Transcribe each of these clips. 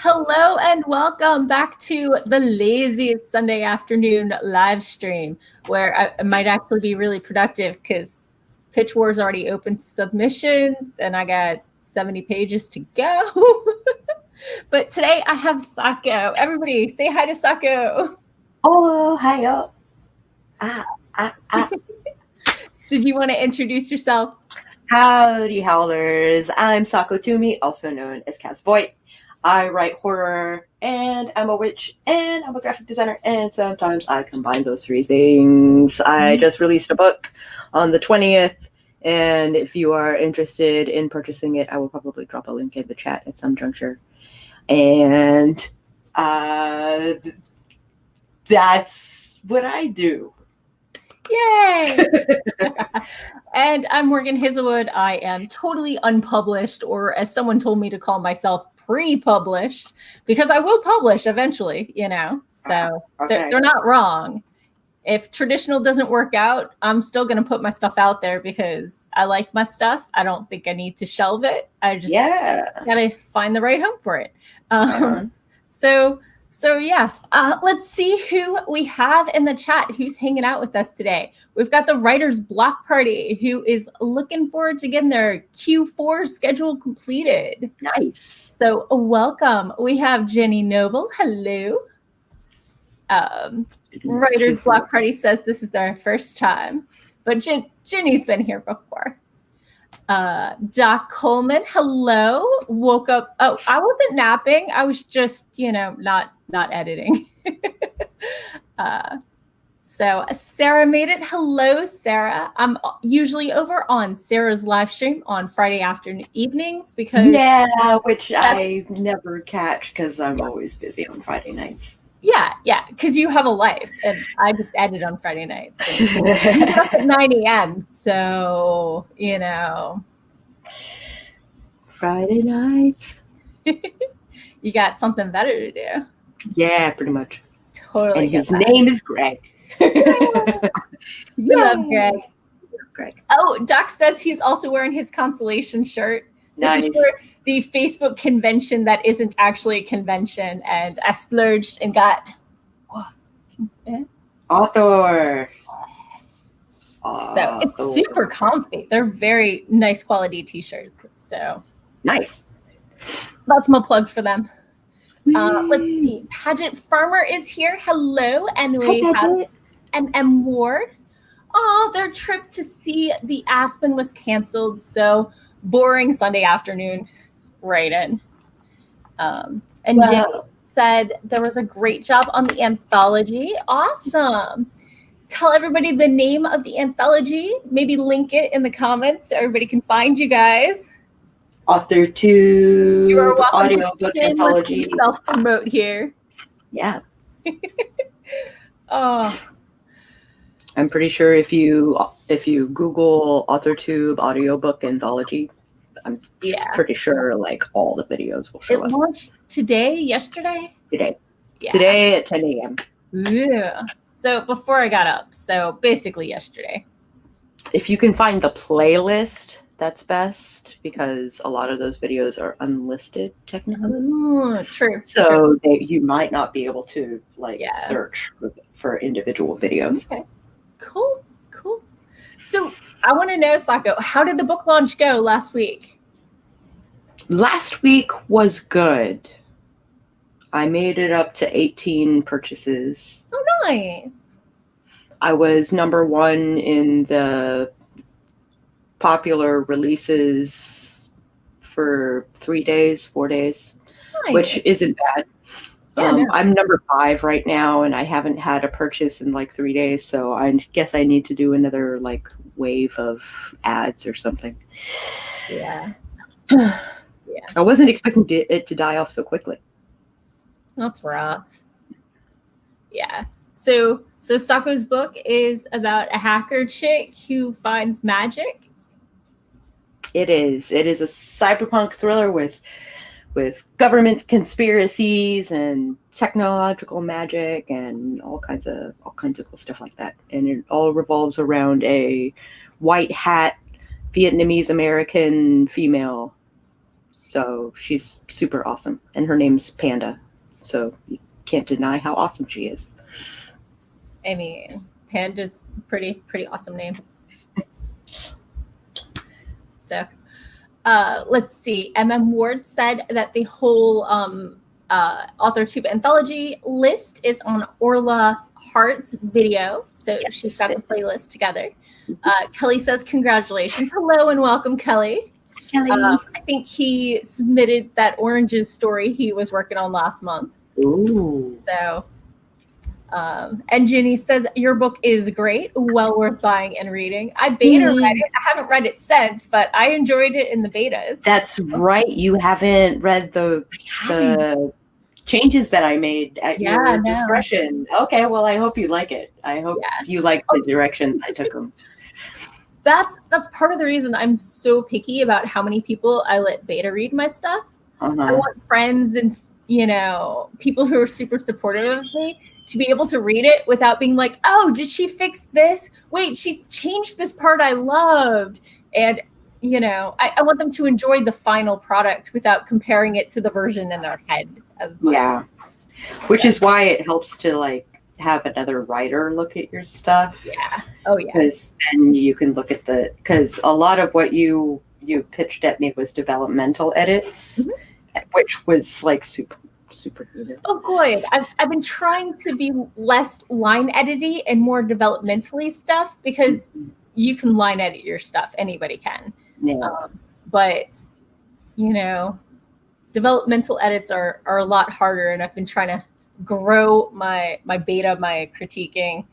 Hello and welcome back to the laziest Sunday afternoon live stream, where I might actually be really productive because Pitch War's already open to submissions and I got 70 pages to go. But today I have Sako. Everybody say hi to Sako. Oh, hi. Did you want to introduce yourself? Howdy, howlers. I'm Sako Toomey, also known as Cass Voight. I write horror, and I'm a witch, and I'm a graphic designer, and sometimes I combine those three things. I just released a book on the 20th, and if you are interested in purchasing it, I will probably drop a link in the chat at some juncture. And that's what I do. Yay! And I'm Morgan Hazelwood. I am totally unpublished, or as someone told me to call myself, pre-published, because I will publish eventually, so Okay. they're not wrong. If traditional doesn't work out, I'm still going to put my stuff out there because I like my stuff. I don't think I need to shelve it. I just gotta find the right home for it. So yeah, let's see who we have in the chat who's hanging out with us today. We've got the Writers Block Party who is looking forward to getting their Q4 schedule completed. Nice. So welcome. We have Jenny Noble. Hello. Writers Block Party says this is their first time, but Jenny's been here before. Doc Coleman, hello. Woke up. Oh, I wasn't napping. I was just, not editing. So Sarah made it. Hello, Sarah. I'm usually over on Sarah's live stream on Friday afternoon evenings because which I never catch because I'm always busy on Friday nights. Yeah, because you have a life, and I just edit on Friday nights. You get up at 9 a.m., so, Friday nights. You got something better to do. Yeah, pretty much. Totally. And his name is Greg. We love Greg. Greg. Oh, Doc says he's also wearing his consolation shirt. This is for the Facebook convention that isn't actually a convention, and I splurged and got author. So it's super comfy. They're very nice quality t-shirts. So nice. That's my plug for them. Let's see. Pageant Farmer is here. Hello. And we have M. Ward. Oh, their trip to see the Aspen was canceled. So boring Sunday afternoon write-in. And Jim said there was a great job on the anthology. Awesome. Tell everybody the name of the anthology. Maybe link it in the comments so everybody can find you guys. AuthorTube audiobook anthology. Self-promote here. Yeah. Oh. I'm pretty sure if you Google AuthorTube audiobook anthology, I'm pretty sure like all the videos will show up. It launched today, yesterday? Today. Yeah. Today at 10 a.m. Yeah. So before I got up. So basically yesterday. If you can find the playlist, that's best because a lot of those videos are unlisted technically. True. So you might not be able to search for individual videos. Okay. Cool. So I want to know, Sako, how did the book launch go last week? Last week was good. I made it up to 18 purchases. Oh, nice. I was number one in the popular releases for 4 days, nice. Which isn't bad. I'm number 5 right now, and I haven't had a purchase in like 3 days, so I guess I need to do another wave of ads or something. Yeah. I wasn't expecting it to die off so quickly. That's rough. Yeah. So Sako's book is about a hacker chick who finds magic. It is. It is a cyberpunk thriller with government conspiracies and technological magic and all kinds of cool stuff like that. And it all revolves around a white hat Vietnamese American female So she's super awesome. And her name's Panda. So you can't deny how awesome she is. I mean, Panda's pretty awesome name. So let's see. Ward said that the whole AuthorTube anthology list is on Orla Hart's video. So yes, she's got the playlist together. Kelly says, congratulations. Hello and welcome, Kelly. Kelly. I think he submitted that Oranges story he was working on last month. Ooh. So, and Ginny says, your book is great. Well worth buying and reading. I beta read it. I haven't read it since, but I enjoyed it in the betas. That's right. You haven't read the changes that I made at your discretion. Okay, well, I hope you like it. I hope you like the directions I took them. That's part of the reason I'm so picky about how many people I let beta read my stuff. I want friends and people who are super supportive of me to be able to read it without being like, oh, did she fix this? Wait, she changed this part I loved. And I want them to enjoy the final product without comparing it to the version in their head as much. Yeah, which is why it helps to have another writer look at your stuff. Yeah. Oh yeah. Because then you can look at because a lot of what you pitched at me was developmental edits, which was super good. Oh, good. I've been trying to be less line edity and more developmentally stuff because you can line edit your stuff. Anybody can. Yeah. But developmental edits are a lot harder, and I've been trying to grow my beta, my critiquing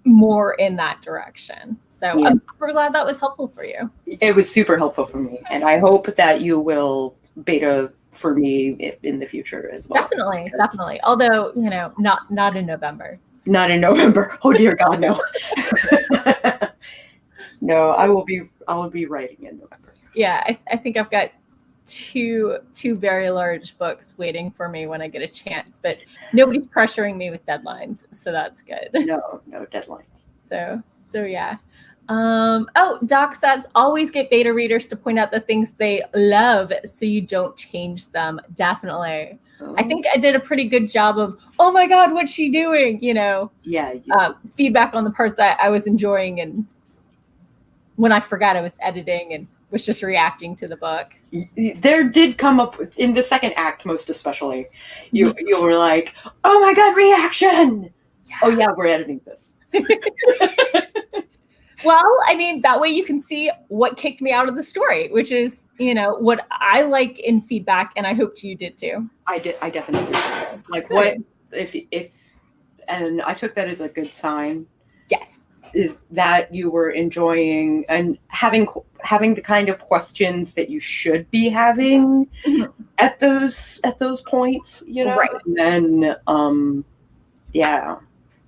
more in that direction. So I'm super glad that was helpful for you. It was super helpful for me, and I hope that you will beta for me in the future as well. Definitely. Although, not in November. Not in November. Oh dear God, no. No, I will be writing in November. Yeah, I think I've got two very large books waiting for me when I get a chance, but nobody's pressuring me with deadlines, so that's good. No deadlines. So yeah. Doc says, always get beta readers to point out the things they love so you don't change them. Definitely. Oh. I think I did a pretty good job of, oh my God, what's she doing? Feedback on the parts I was enjoying, and when I forgot I was editing and was just reacting to the book. There did come up in the second act, most especially. You were like, oh my God, reaction. Yeah. Oh yeah, we're editing this. Well, I mean, that way you can see what kicked me out of the story, which is, what I like in feedback, and I hoped you did too. I definitely did. What if and I took that as a good sign. Yes. Is that you were enjoying and having the kind of questions that you should be having at those points, Right. And then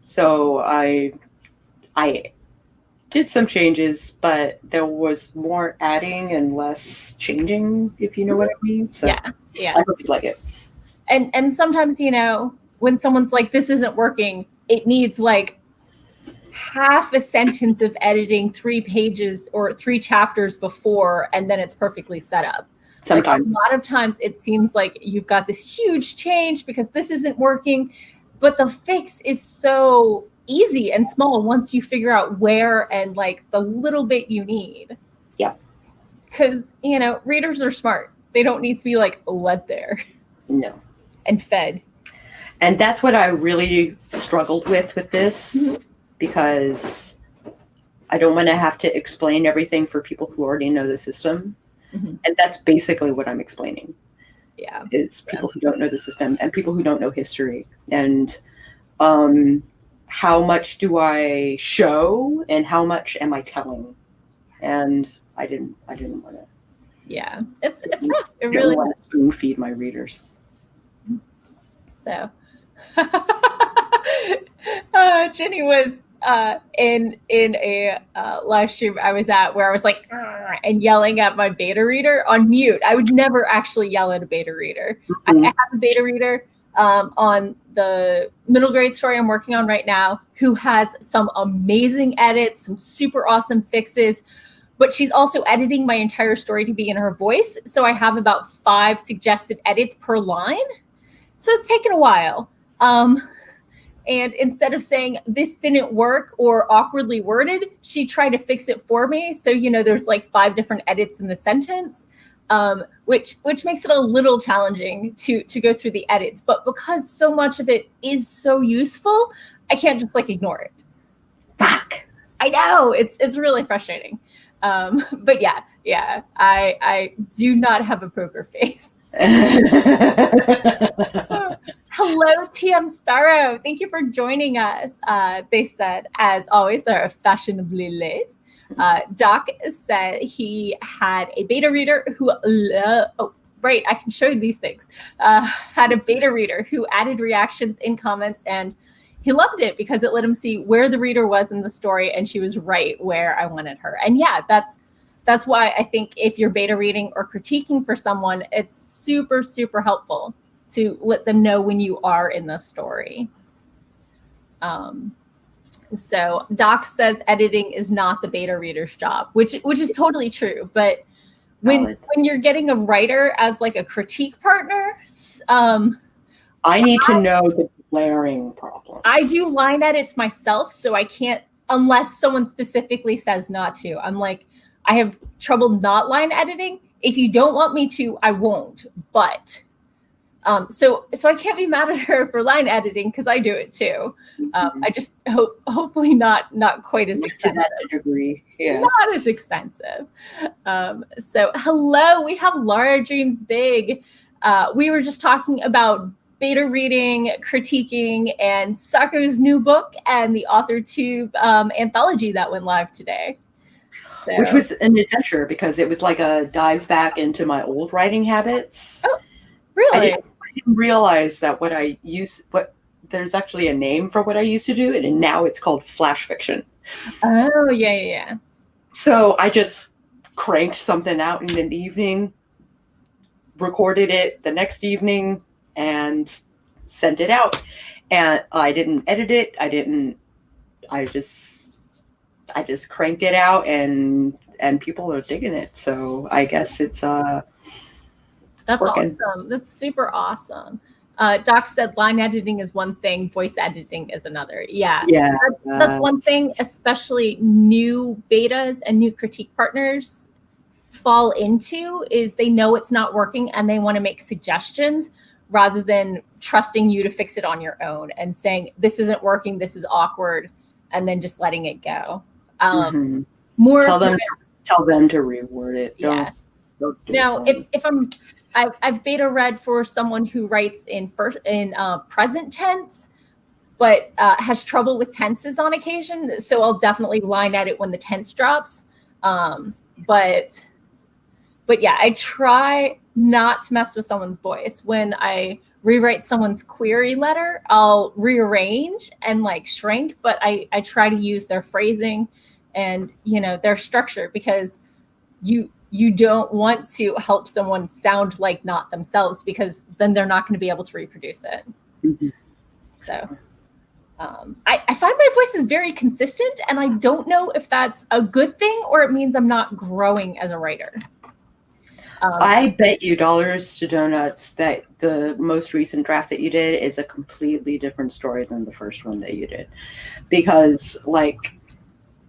so I did some changes, but there was more adding and less changing, if you know what I mean. So yeah. I hope you like it. And sometimes, when someone's like, this isn't working, it needs half a sentence of editing 3 pages or 3 chapters before, and then it's perfectly set up. Sometimes. A lot of times it seems like you've got this huge change because this isn't working, but the fix is so easy and small once you figure out where and the little bit you need. Yeah. Because, readers are smart. They don't need to be led there. No. And fed. And that's what I really struggled with this, because I don't want to have to explain everything for people who already know the system. And that's basically what I'm explaining. Yeah. Is people who don't know the system and people who don't know history. And how much do I show and how much am I telling? And I didn't want to. Yeah, it's rough. It really want to spoon feed my readers. So, Jenny was in a live stream I was at where I was and yelling at my beta reader on mute. I would never actually yell at a beta reader. I have a beta reader on the middle grade story I'm working on right now who has some amazing edits, some super awesome fixes. but she's also editing my entire story to be in her voice. So I have about 5 suggested edits per line. So it's taken a while. And instead of saying this didn't work or awkwardly worded, she tried to fix it for me. So, there's like 5 different edits in the sentence, which makes it a little challenging to go through the edits. But because so much of it is so useful, I can't just like ignore it. Fuck. I know, it's really frustrating. But yeah, I do not have a poker face. Hello, TM Sparrow. Thank you for joining us. They said, as always, they're fashionably late. Doc said he had a beta reader who, right, I can show you these things. Had a beta reader who added reactions in comments, and he loved it because it let him see where the reader was in the story, and she was right where I wanted her. And yeah, that's why I think if you're beta reading or critiquing for someone, it's super, super helpful to let them know when you are in the story. So Doc says editing is not the beta reader's job, which is totally true. But when you're getting a writer as like a critique partner, I need to know the glaring problems. I do line edits myself, so I can't, unless someone specifically says not to. I'm like, I have trouble not line editing. If you don't want me to, I won't. But so I can't be mad at her for line editing because I do it too. I just hopefully not quite as expensive. To that degree, yeah. Not as expensive. So hello, we have Laura Dreams Big. We were just talking about beta reading, critiquing, and Sako's new book and the AuthorTube anthology that went live today. So. Which was an adventure because it was like a dive back into my old writing habits. Oh, really? I didn't realize that there's actually a name for what I used to do, and now it's called flash fiction. Oh, yeah. So I just cranked something out in an evening, recorded it the next evening, and sent it out. And I didn't edit it. I just cranked it out, and people are digging it. So I guess it's that's working. Awesome. That's super awesome. Doc said line editing is one thing, voice editing is another. Yeah. That's one thing, especially new betas and new critique partners fall into, is they know it's not working and they want to make suggestions rather than trusting you to fix it on your own and saying, this isn't working, this is awkward, and then just letting it go. More tell them to reword it. Yeah. Now, if I've beta read for someone who writes in present tense, but has trouble with tenses on occasion, so I'll definitely line edit when the tense drops. But yeah, I try not to mess with someone's voice. When I rewrite someone's query letter, I'll rearrange and like shrink, but I try to use their phrasing and their structure, because you don't want to help someone sound like not themselves, because then they're not going to be able to reproduce it. Mm-hmm. So I find my voice is very consistent, and I don't know if that's a good thing or it means I'm not growing as a writer. I bet you dollars to donuts that the most recent draft that you did is a completely different story than the first one that you did, because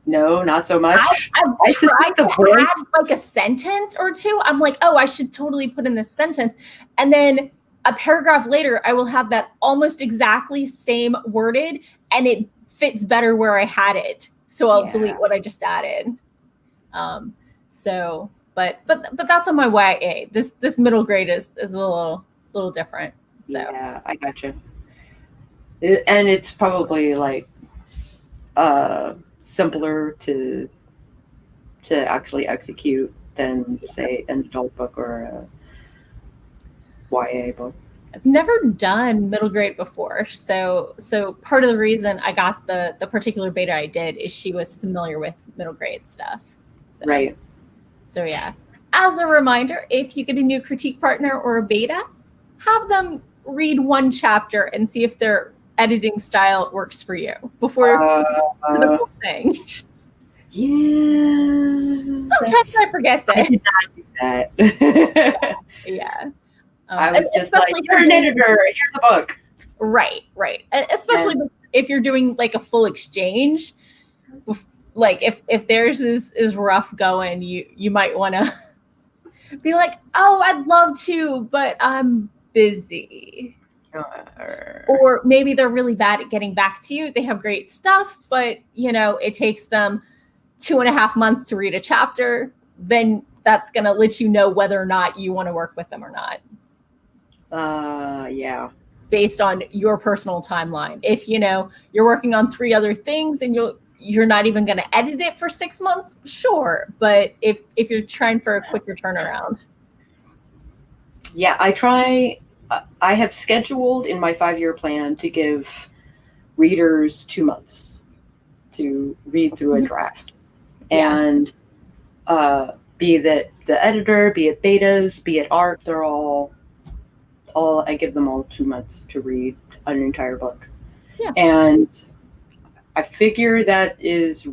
no, not so much. I tried to add like a sentence or two. I'm like, oh, I should totally put in this sentence. And then a paragraph later, I will have that almost exactly same worded, and it fits better where I had it. So I'll delete what I just added. But that's on my YA. This middle grade is a little different. So yeah, I got you. And it's probably simpler to actually execute than say an adult book or a YA book. I've never done middle grade before, so part of the reason I got the particular beta I did is she was familiar with middle grade stuff. So, right. So yeah, as a reminder, if you get a new critique partner or a beta, have them read one chapter and see if their editing style works for you before the whole thing. Yeah. Sometimes I forget I that. did not do that. Yeah. I was just like, especially you're an editor, here's the book. Right. Especially if you're doing like a full exchange, like if theirs is rough going, you might want to be like, oh, I'd love to, but I'm busy. Or maybe they're really bad at getting back to you. They have great stuff, but it takes them 2.5 months to read a chapter. Then that's going to let you know whether or not you want to work with them or not. Yeah. Based on your personal timeline. If you're working on 3 other things and you're not even going to edit it for 6 months, sure. But if you're trying for a quicker turnaround. Yeah, I have scheduled in my 5-year plan to give readers 2 months to read through a draft. Yeah. And be that the editor, be it betas, be it art, they're all I give them all 2 months to read an entire book. Yeah. And I figure that is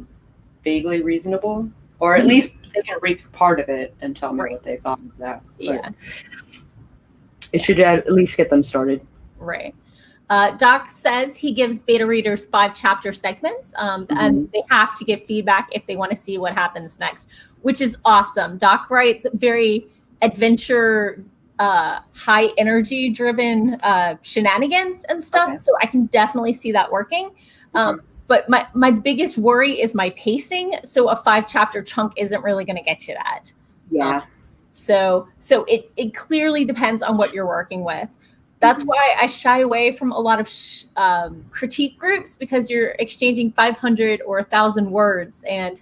vaguely reasonable, or at least they can read through part of it and tell me what they thought of that. Yeah. But it should at least get them started. Right. Doc says he gives beta readers 5 chapter segments, and they have to give feedback if they want to see what happens next, which is awesome. Doc writes very adventure, high energy driven shenanigans and stuff. Okay. So I can definitely see that working. But my biggest worry is my pacing. So a 5 chapter chunk isn't really going to get you that. Yeah. So it clearly depends on what you're working with. That's why I shy away from a lot of critique groups, because you're exchanging 500 or 1,000 words, and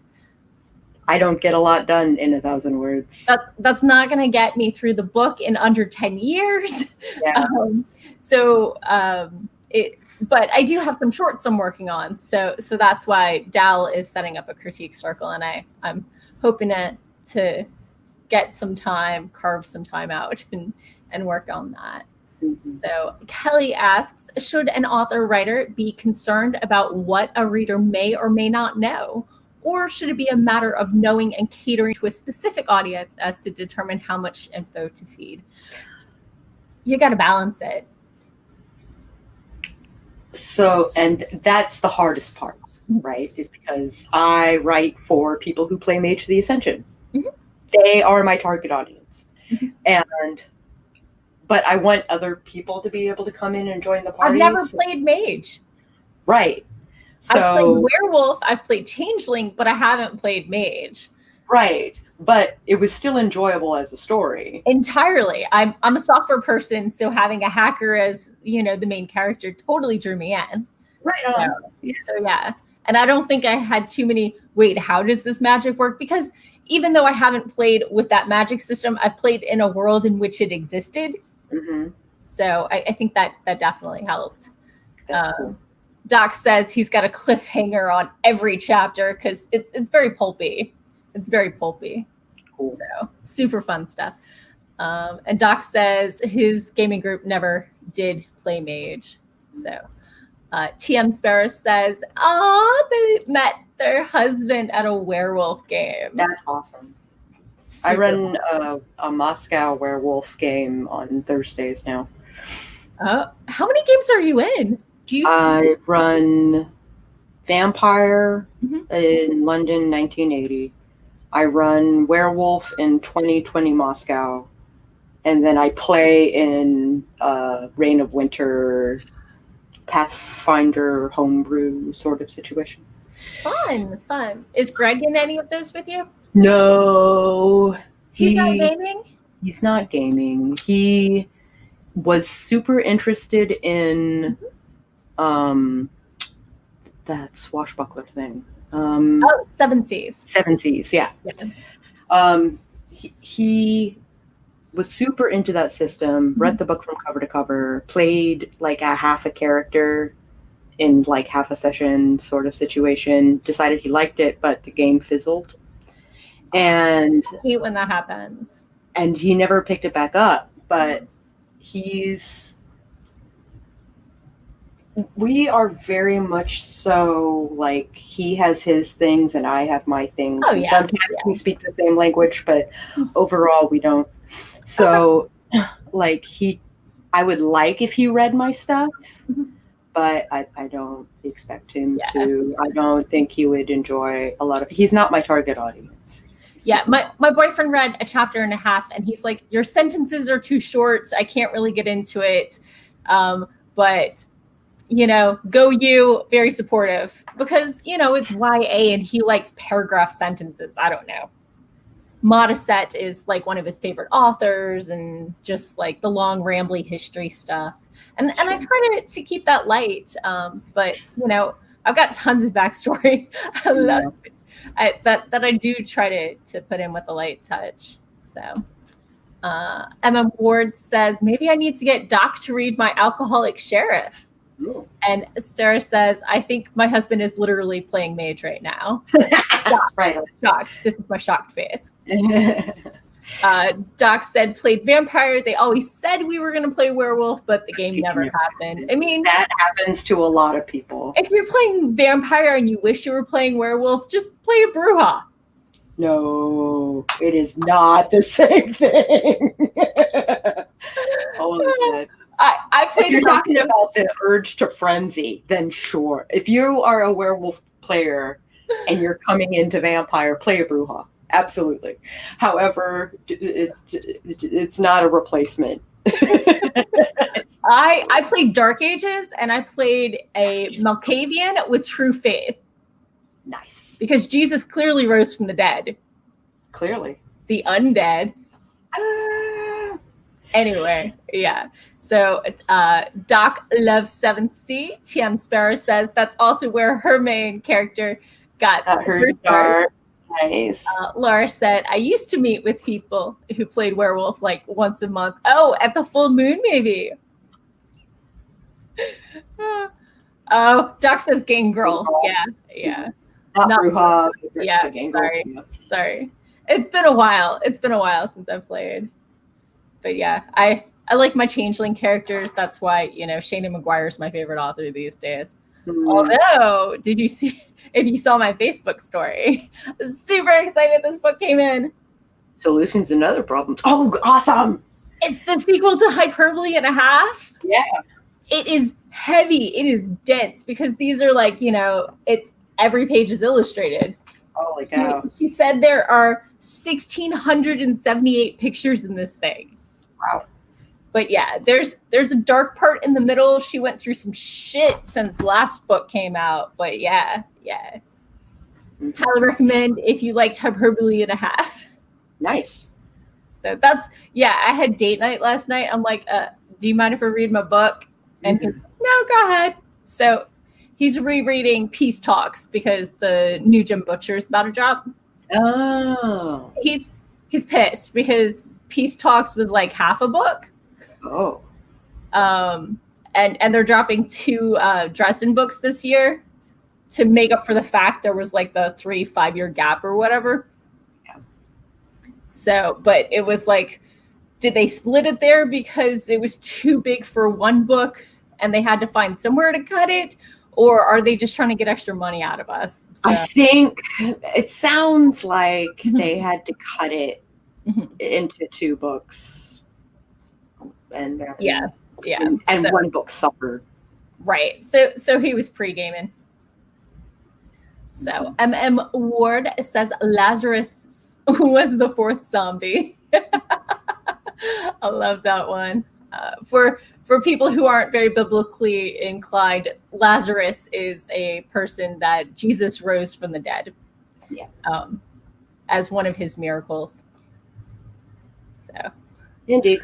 I don't get a lot done in 1,000 words. That's not going to get me through the book in under 10 years. Yeah. But I do have some shorts I'm working on, so that's why Dal is setting up a critique circle, and I'm hoping to get some time, carve some time out, and work on that. So Kelly asks, should an author writer be concerned about what a reader may or may not know? Or should it be a matter of knowing and catering to a specific audience as to determine how much info to feed? You got to balance it. So, and that's the hardest part, right? Is because I write for people who play Mage of the Ascension. They are my target audience. But I want other people to be able to come in and join the party. I've never played Mage. Right. So I've played Werewolf, I've played Changeling, but I haven't played Mage. Right. But it was still enjoyable as a story. Entirely. I'm a software person, so having a hacker as, the main character totally drew me in. Right. So yeah. And I don't think I had too many, wait, how does this magic work? Because even though I haven't played with that magic system, I've played in a world in which it existed. So I think that definitely helped. Cool. Doc says he's got a cliffhanger on every chapter because it's very pulpy. It's very pulpy. Cool. So super fun stuff. And Doc says his gaming group never did play Mage. So TM Sparrow says, they met their husband at a werewolf game. That's awesome. I run a Moscow werewolf game on Thursdays now. How many games are you in? I run Vampire in London 1980. I run Werewolf in 2020 Moscow. And then I play in Reign of Winter, Pathfinder homebrew sort of situation. Fun. Is Greg in any of those with you? No. He's not gaming? He's not gaming. He was super interested in that swashbuckler thing. Seven Seas. Seven Seas, yeah. He was super into that system, read the book from cover to cover, played like a half a character in like half a session sort of situation, decided he liked it, but the game fizzled. And I hate when that happens. And he never picked it back up, but he's We are very much so like he has his things and I have my things. Oh, and yeah. sometimes we speak the same language, but overall we don't. So like I would like if he read my stuff, but I don't expect him to. I don't think he would enjoy a lot of. He's not my target audience. My boyfriend read a chapter and a half, and he's like, "Your sentences are too short. I can't really get into it." But go you. Very supportive because it's YA and he likes paragraph sentences. I don't know. Modesette is like one of his favorite authors, and just like the long rambly history stuff. And I try to keep that light. But I've got tons of backstory. I love it. That I do try to put in with a light touch. So Emma Ward says, maybe I need to get Doc to read my Alcoholic Sheriff. Ooh. And Sarah says, I think my husband is literally playing mage right now. Right. Shocked. This is my shocked face. Doc said, played vampire. They always said we were going to play werewolf, but the game never happened. I mean, that happens to a lot of people. If you're playing vampire and you wish you were playing werewolf, just play a Bruja. No, it is not the same thing. I played. If you're talking about the urge to frenzy, then sure. If you are a werewolf player and you're coming into vampire, play a Bruja. Absolutely. However, it's not a replacement. I played Dark Ages and I played a Malkavian with True Faith. Nice. Because Jesus clearly rose from the dead. Clearly. The undead. Anyway, yeah. So Doc loves 7th Sea. TM Sparrow says that's also where her main character got her start. Nice. Laura said, I used to meet with people who played werewolf like once a month. Oh, at the full moon, maybe. Oh, Doc says Gangrel. Yeah. Not Bruja. Yeah, sorry. It's been a while. Since I've played. But yeah, I like my changeling characters. That's why, Shayna McGuire's my favorite author these days. Although, if you saw my Facebook story, I was super excited this book came in. Solutions and Other Problems. Oh, awesome. It's the sequel to Hyperbole and a Half. Yeah. It is heavy. It is dense because these are like, it's every page is illustrated. Holy cow. She said there are 1,678 pictures in this thing. Wow. But yeah, there's a dark part in the middle. She went through some shit since last book came out. But yeah. Highly recommend if you liked Hyperbole and a Half. Nice. So I had date night last night. I'm like, do you mind if I read my book? And he's like, no, go ahead. So he's rereading Peace Talks because the new Jim Butcher is about to drop. Oh. He's pissed because Peace Talks was like half a book. Oh. And they're dropping 2 Dresden books this year to make up for the fact there was like the 3-5 year gap or whatever. Yeah. So, but it was like, did they split it there because it was too big for one book and they had to find somewhere to cut it? Or are they just trying to get extra money out of us? So. I think it sounds like they had to cut it into 2 books. And yeah. And one book suffered. Right. So he was pre-gaming. So MM Ward says Lazarus was the 4th zombie. I love that one. For people who aren't very biblically inclined, Lazarus is a person that Jesus rose from the dead. Yeah. As one of his miracles. So. Indeed.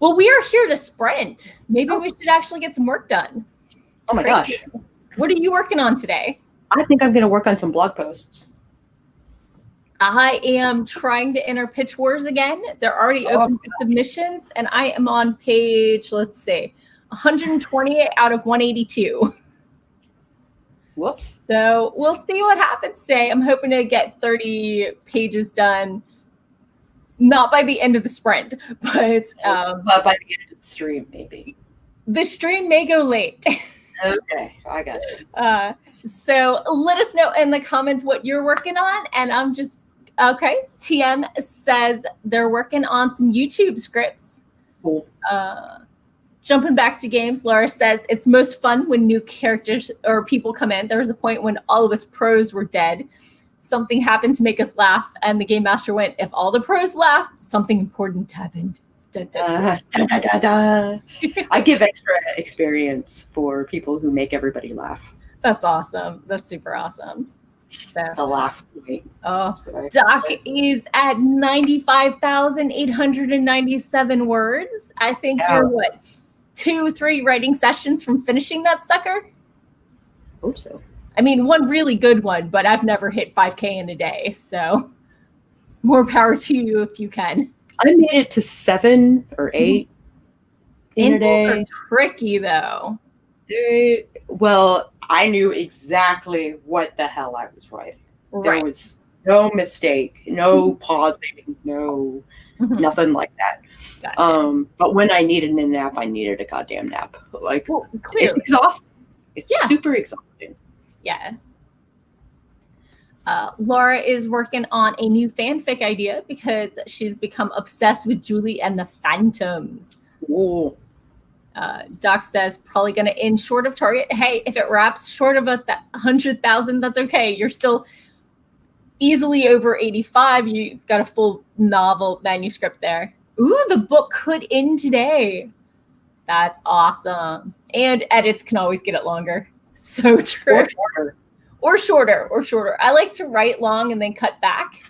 Well, we are here to sprint. Maybe we should actually get some work done. Oh my gosh. What are you working on today? I think I'm going to work on some blog posts. I am trying to enter Pitch Wars again. They're already open to submissions, and I am on page, 120 out of 182. Whoops. So we'll see what happens today. I'm hoping to get 30 pages done. Not by the end of the sprint, but by the end of the stream, maybe. The stream may go late. Okay, I got you. So let us know in the comments what you're working on, and I'm just okay. TM says they're working on some YouTube scripts. Cool. Jumping back to games, Laura says it's most fun when new characters or people come in. There was a point when all of us pros were dead. Something happened to make us laugh, and the game master went, "If all the pros laugh, something important happened." Dun, dun, dun. I give extra experience for people who make everybody laugh. That's awesome. That's super awesome. So The laugh point. Doc is at 95,897 words. I think you're what, 2-3 writing sessions from finishing that sucker? Hope so. I mean, one really good one, but I've never hit 5K in a day, so more power to you if you can. I made it to 7 or 8 in a day. Tricky though. Well, I knew exactly what the hell I was writing. Right. There was no mistake, no pausing, no nothing like that. Gotcha. But when I needed a nap, I needed a goddamn nap. Like, clearly. It's exhausting. It's super exhausting. Yeah. Laura is working on a new fanfic idea because she's become obsessed with Julie and the Phantoms. Ooh. Doc says probably going to end short of target. Hey, if it wraps short of 100,000, that's okay. You're still easily over 85. You've got a full novel manuscript there. Ooh, the book could end today. That's awesome. And edits can always get it longer. So true. Or shorter. I like to write long and then cut back.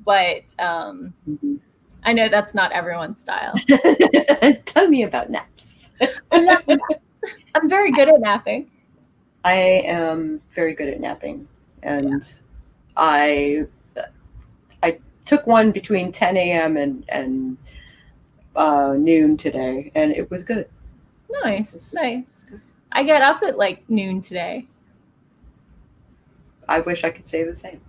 But I know that's not everyone's style. Tell me about naps. I love naps. I'm very good at napping. I am very good at napping. And I took one between 10 a.m. and noon today, and it was good. Nice. I got up at like noon today. I wish I could say the same.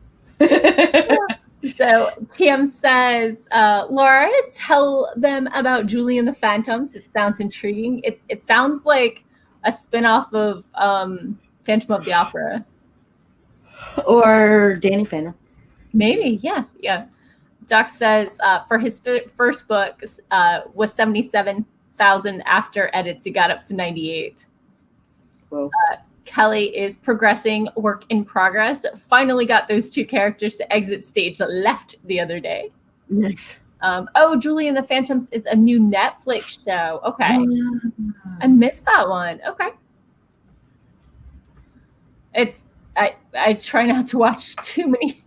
So Tam says, Laura, tell them about Julie and the Phantoms. It sounds intriguing. It sounds like a spinoff of Phantom of the Opera. Or Danny Phantom. Maybe, yeah. Doc says for his first book was 77,000 after edits. He got up to 98. Whoa. Kelly is progressing, work in progress. Finally got those 2 characters to exit stage left the other day. Nice. Julie and the Phantoms is a new Netflix show. Okay. I missed that one. Okay. I try not to watch too many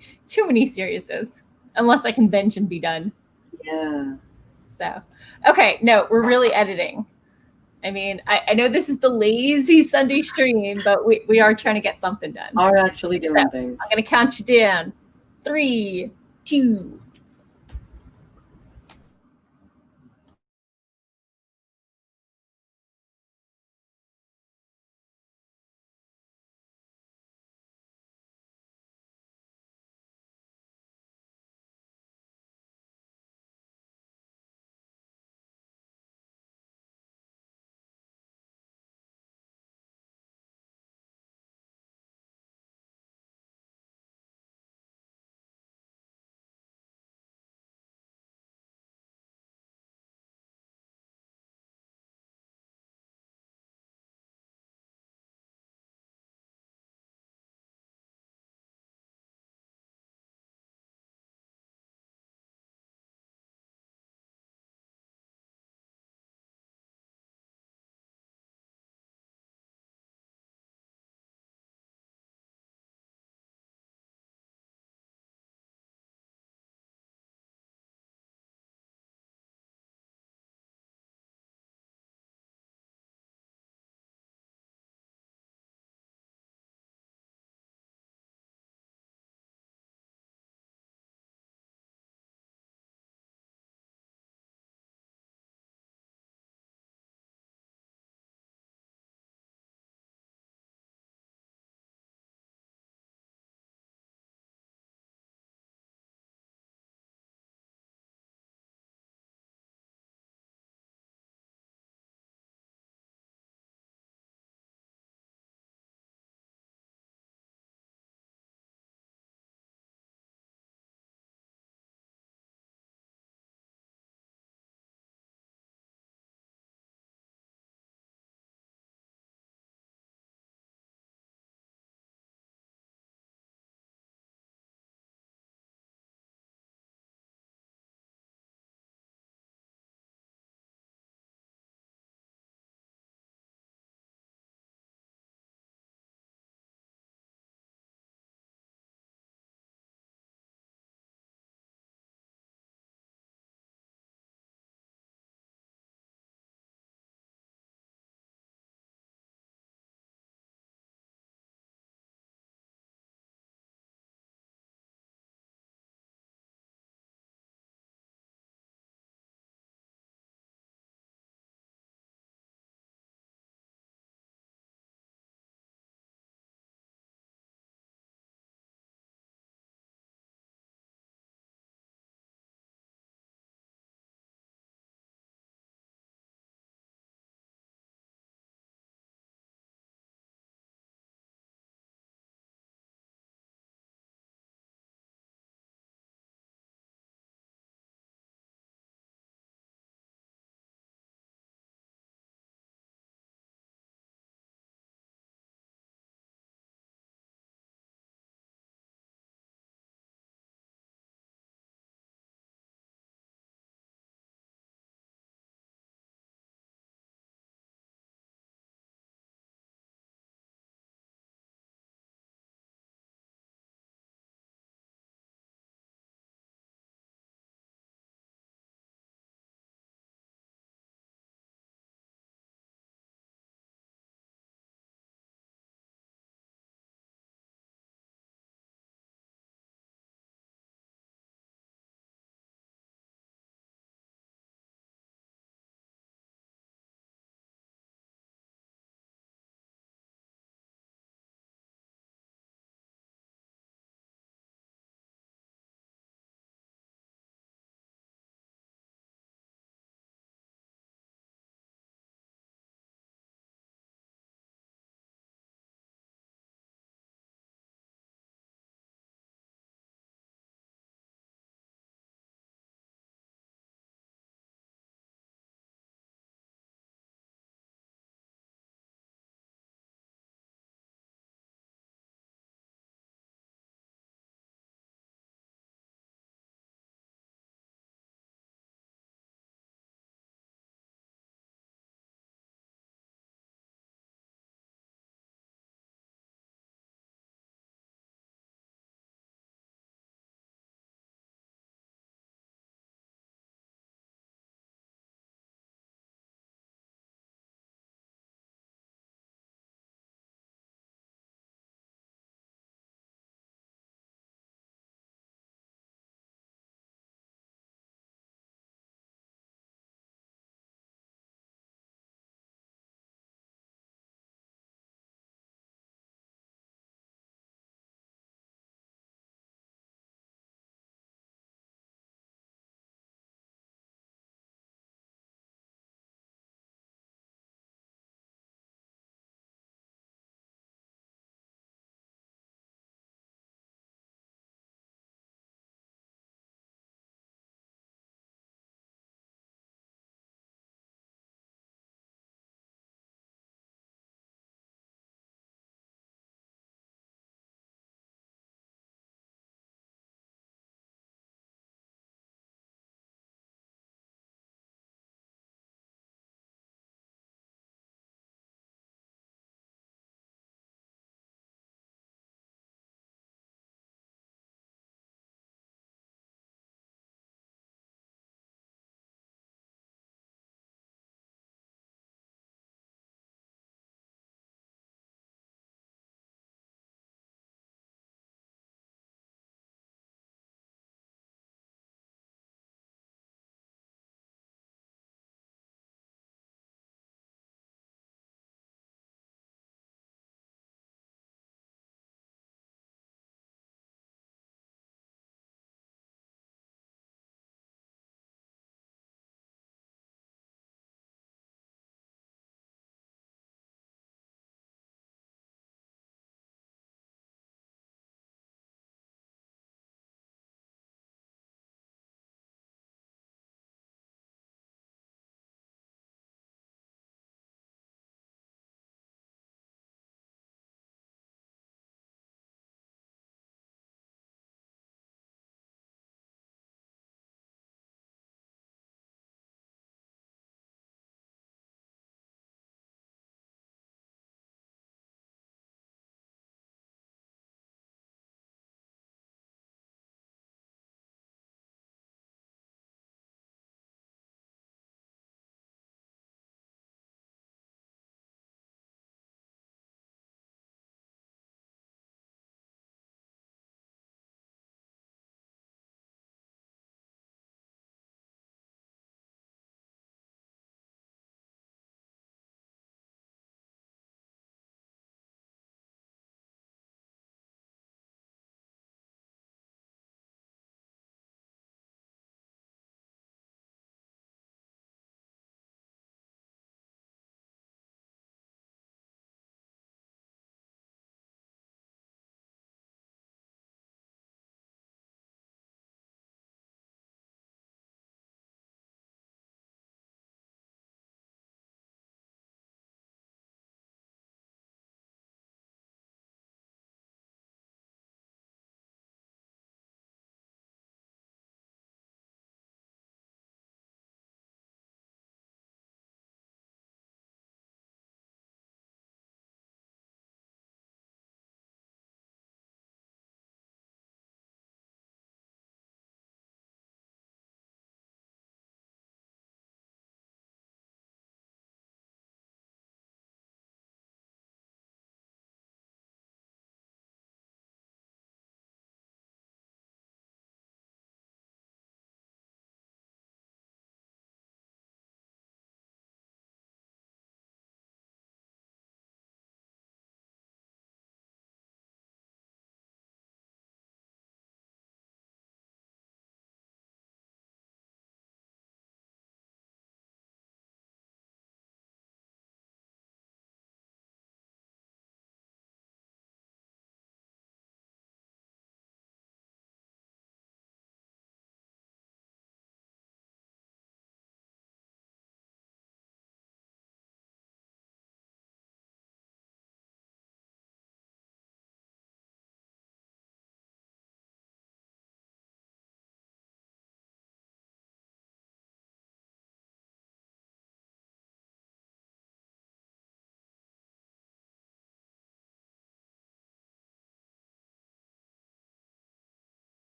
series unless I can binge and be done. Yeah. So, okay, no, we're really editing. I mean, I know this is the lazy Sunday stream, but we are trying to get something done. Are actually doing things. I'm going to count you down. 3, 2,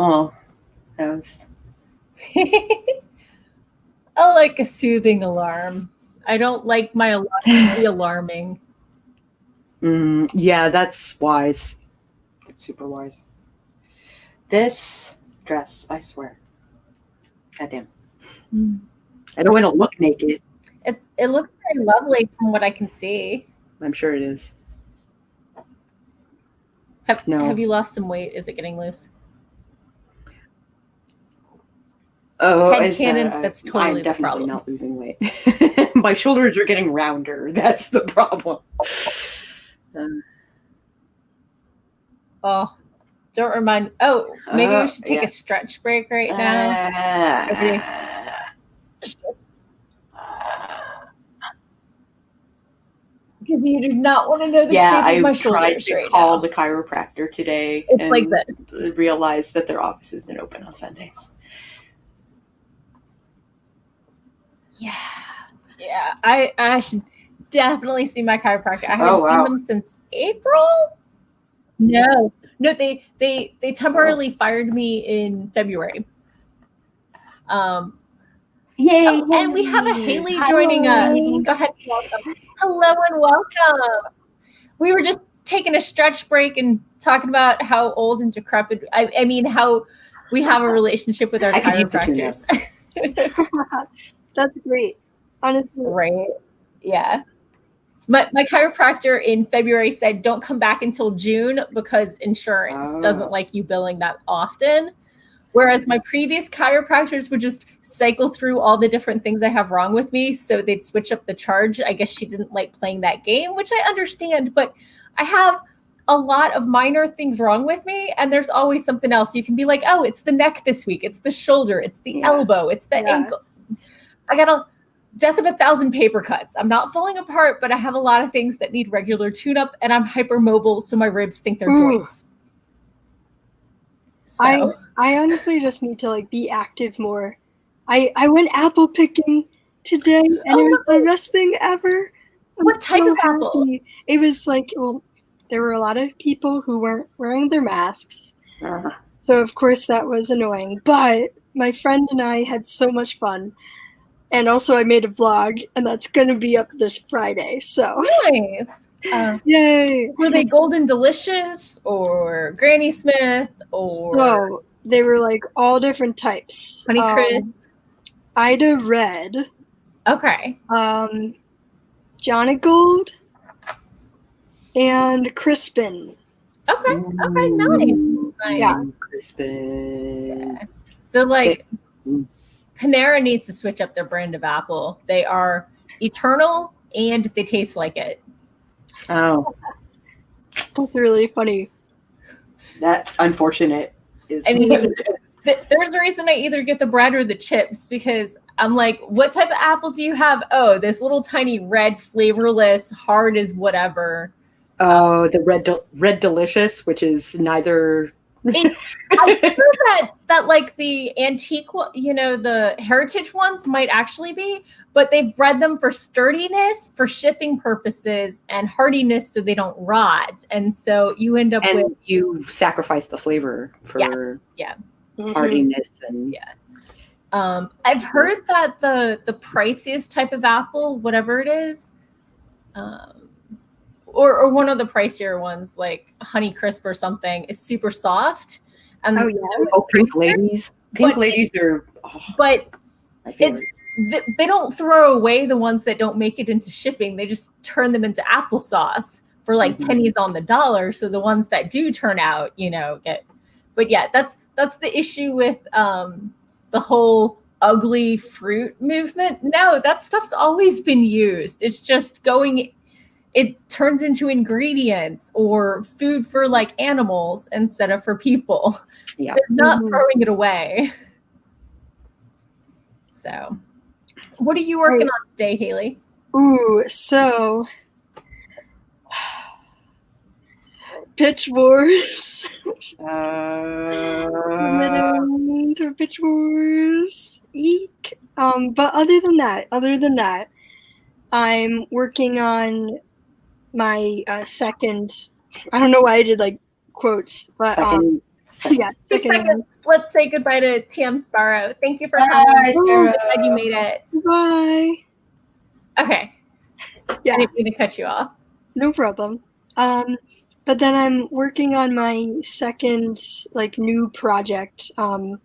Oh, that was. I like a soothing alarm. I don't like my alarm to be alarming. Yeah, that's wise. It's super wise. This dress, I swear. Goddamn. I don't want to look naked. It looks very lovely from what I can see. I'm sure it is. Have you lost some weight? Is it getting loose? Oh, Headcanon, that's totally I'm definitely the problem. not losing weight. My shoulders are getting rounder. That's the problem. Oh, don't remind. Oh, maybe we should take a stretch break right now. Because you do not want to know the shape of my shoulders right now. I tried to call the chiropractor today and realized that their office isn't open on Sundays. Yeah. I should definitely see my chiropractor. I haven't seen them since April. No, they temporarily fired me in February. Yay! And we have a Haley joining us. Let's go ahead and welcome. Hello and welcome. We were just taking a stretch break and talking about how old and decrepit. I mean, how we have a relationship with our chiropractors. That's great. Honestly. Right. Yeah. My chiropractor in February said, don't come back until June because insurance doesn't like you billing that often. Whereas my previous chiropractors would just cycle through all the different things I have wrong with me. So they'd switch up the charge. I guess she didn't like playing that game, which I understand. But I have a lot of minor things wrong with me. And there's always something else. You can be like, oh, it's the neck this week. It's the shoulder. It's the elbow. It's the ankle. I got a death of 1,000 paper cuts. I'm not falling apart, but I have a lot of things that need regular tune-up. And I'm hypermobile, so my ribs think they're joints. So. I honestly just need to like be active more. I went apple picking today and it was the best thing ever. What type of apple? It was like, well, there were a lot of people who weren't wearing their masks. So of course that was annoying. But my friend and I had so much fun. And also I made a vlog and that's gonna be up this Friday. So nice. Yay. Were they Golden Delicious or Granny Smith or so they were like all different types. Honey Crisp. Ida Red. Okay. Johnny Gold. And Crispin. Okay. Okay, nice. Yeah. Crispin. Yeah. So like Panera needs to switch up their brand of apple. They are eternal and they taste like it. Oh. That's really funny. That's unfortunate. I mean, there's a reason I either get the bread or the chips because I'm like, what type of apple do you have? Oh, this little tiny red, flavorless, hard as whatever. Oh, the red delicious, which is neither. I heard that like the antique, the heritage ones might actually be, but they've bred them for sturdiness, for shipping purposes, and hardiness so they don't rot. And so you end up with you sacrifice the flavor for hardiness and I've heard that the priciest type of apple, whatever it is, or one of the pricier ones like Honey Crisp or something is super soft. And Pink Ladies. Pink Ladies are but it's they don't throw away the ones that don't make it into shipping. They just turn them into applesauce for like pennies on the dollar. So the ones that do turn out, get. But yeah, that's the issue with the whole ugly fruit movement. No, that stuff's always been used. It's just it turns into ingredients or food for like animals instead of for people. Yeah. They're not throwing it away. So what are you working on today, Haley? Ooh, so Pitch Wars. To Pitch Wars. Eek. But other than that, I'm working on my second. I don't know why I did like quotes, but Yeah. 2 seconds. Let's say goodbye to TM Sparrow. Thank you for coming. Bye, Sparrow. Glad you made it. Bye. Okay. Yeah. I didn't mean to cut you off. No problem. But then I'm working on my second new project. I'm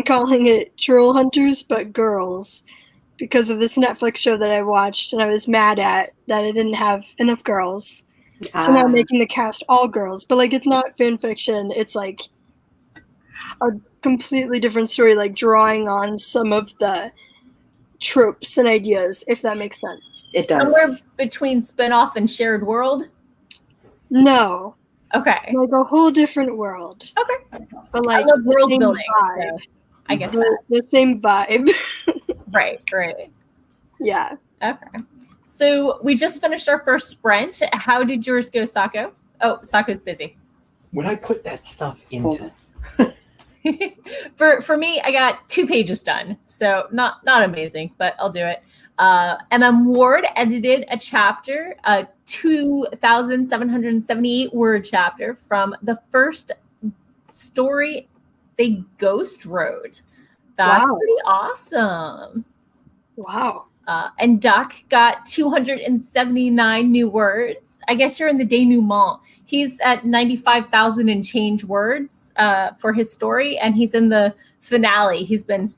calling it Troll Hunters but Girls because of this Netflix show that I watched and I was mad at that it didn't have enough girls. So now I'm making the cast all girls, but it's not fan fiction. It's a completely different story, drawing on some of the tropes and ideas, if that makes sense. It does. Somewhere between spinoff and shared world? No. Okay. A whole different world. Okay. But I love world building, so I get that. The same vibe. Right. Yeah. Okay. So we just finished our first sprint. How did yours go, Sako? Oh, Sako's busy. When I put that stuff into For me, I got 2 pages done, so not amazing, but I'll do it. Ward edited a chapter, a 2,778 word chapter from the first story they ghost wrote. That's pretty awesome. Wow. And Duck got 279 new words. I guess you're in the denouement. He's at 95,000 and change words for his story, and he's in the finale. He's been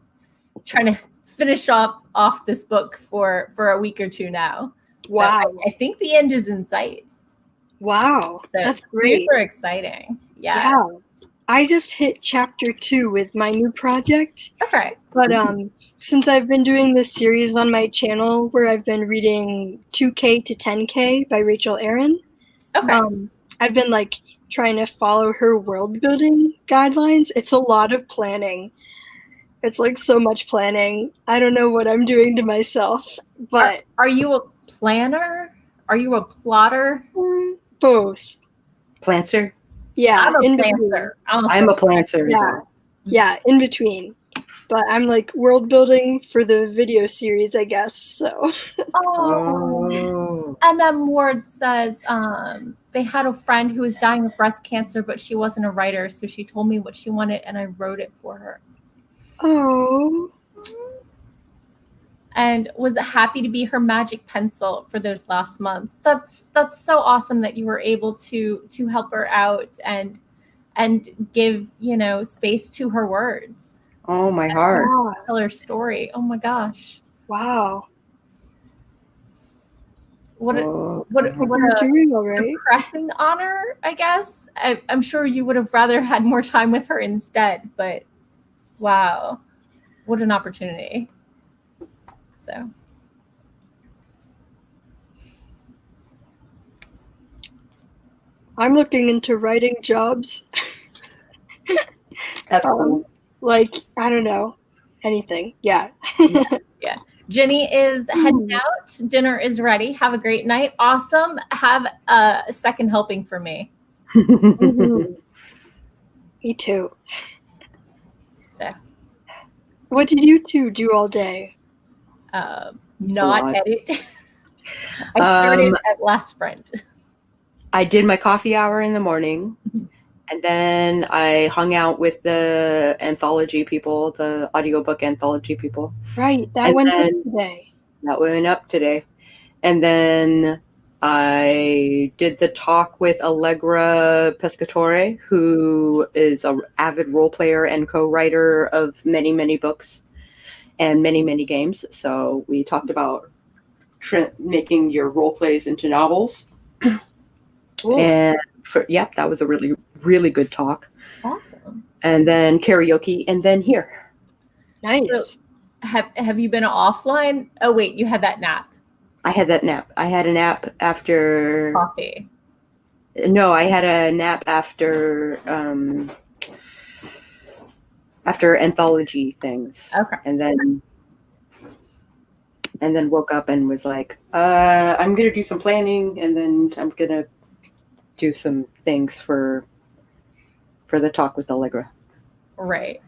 trying to finish off this book for a week or 2 now. Wow. So I think the end is in sight. Wow. So that's great. Super exciting. Yeah. I just hit chapter 2 with my new project. Okay. But since I've been doing this series on my channel where I've been reading 2K to 10K by Rachel Aaron, I've been trying to follow her world building guidelines. It's a lot of planning. It's so much planning. I don't know what I'm doing to myself, but are you a planner? Are you a plotter? Both. Planter? Yeah, I'm a planter. I'm a planter as well. Yeah, in between. But I'm world building for the video series, I guess. So. Ward says they had a friend who was dying of breast cancer, but she wasn't a writer, so she told me what she wanted, and I wrote it for her. Oh. And was happy to be her magic pencil for those last months. That's so awesome that you were able to help her out and give space to her words. Oh, my heart. Tell her story. Oh my gosh. Wow. What a depressing honor, I guess. I'm sure you would have rather had more time with her instead, but wow, what an opportunity. So I'm looking into writing jobs. That's cool. I don't know, anything. Yeah. Yeah. Jenny is heading out. Dinner is ready. Have a great night. Awesome. Have a second helping for me. Me too. So, what did you two do all day? Not edit. I started at last sprint. I did my coffee hour in the morning, and then I hung out with the anthology people, the audiobook anthology people. Right, that went up today. That went up today. And then I did the talk with Allegra Pescatore, who is an avid role player and co-writer of many, many books and many, many games. So we talked about making your role plays into novels. Cool. And that was a really, really good talk. Awesome. And then karaoke, and then here. Nice. So have you been offline? Oh wait, you had that nap. I had that nap. I had a nap after coffee. No, I had a nap after anthology things. Okay. And then woke up and was like, I'm gonna do some planning, and then I'm gonna do some things for the talk with Allegra. Right.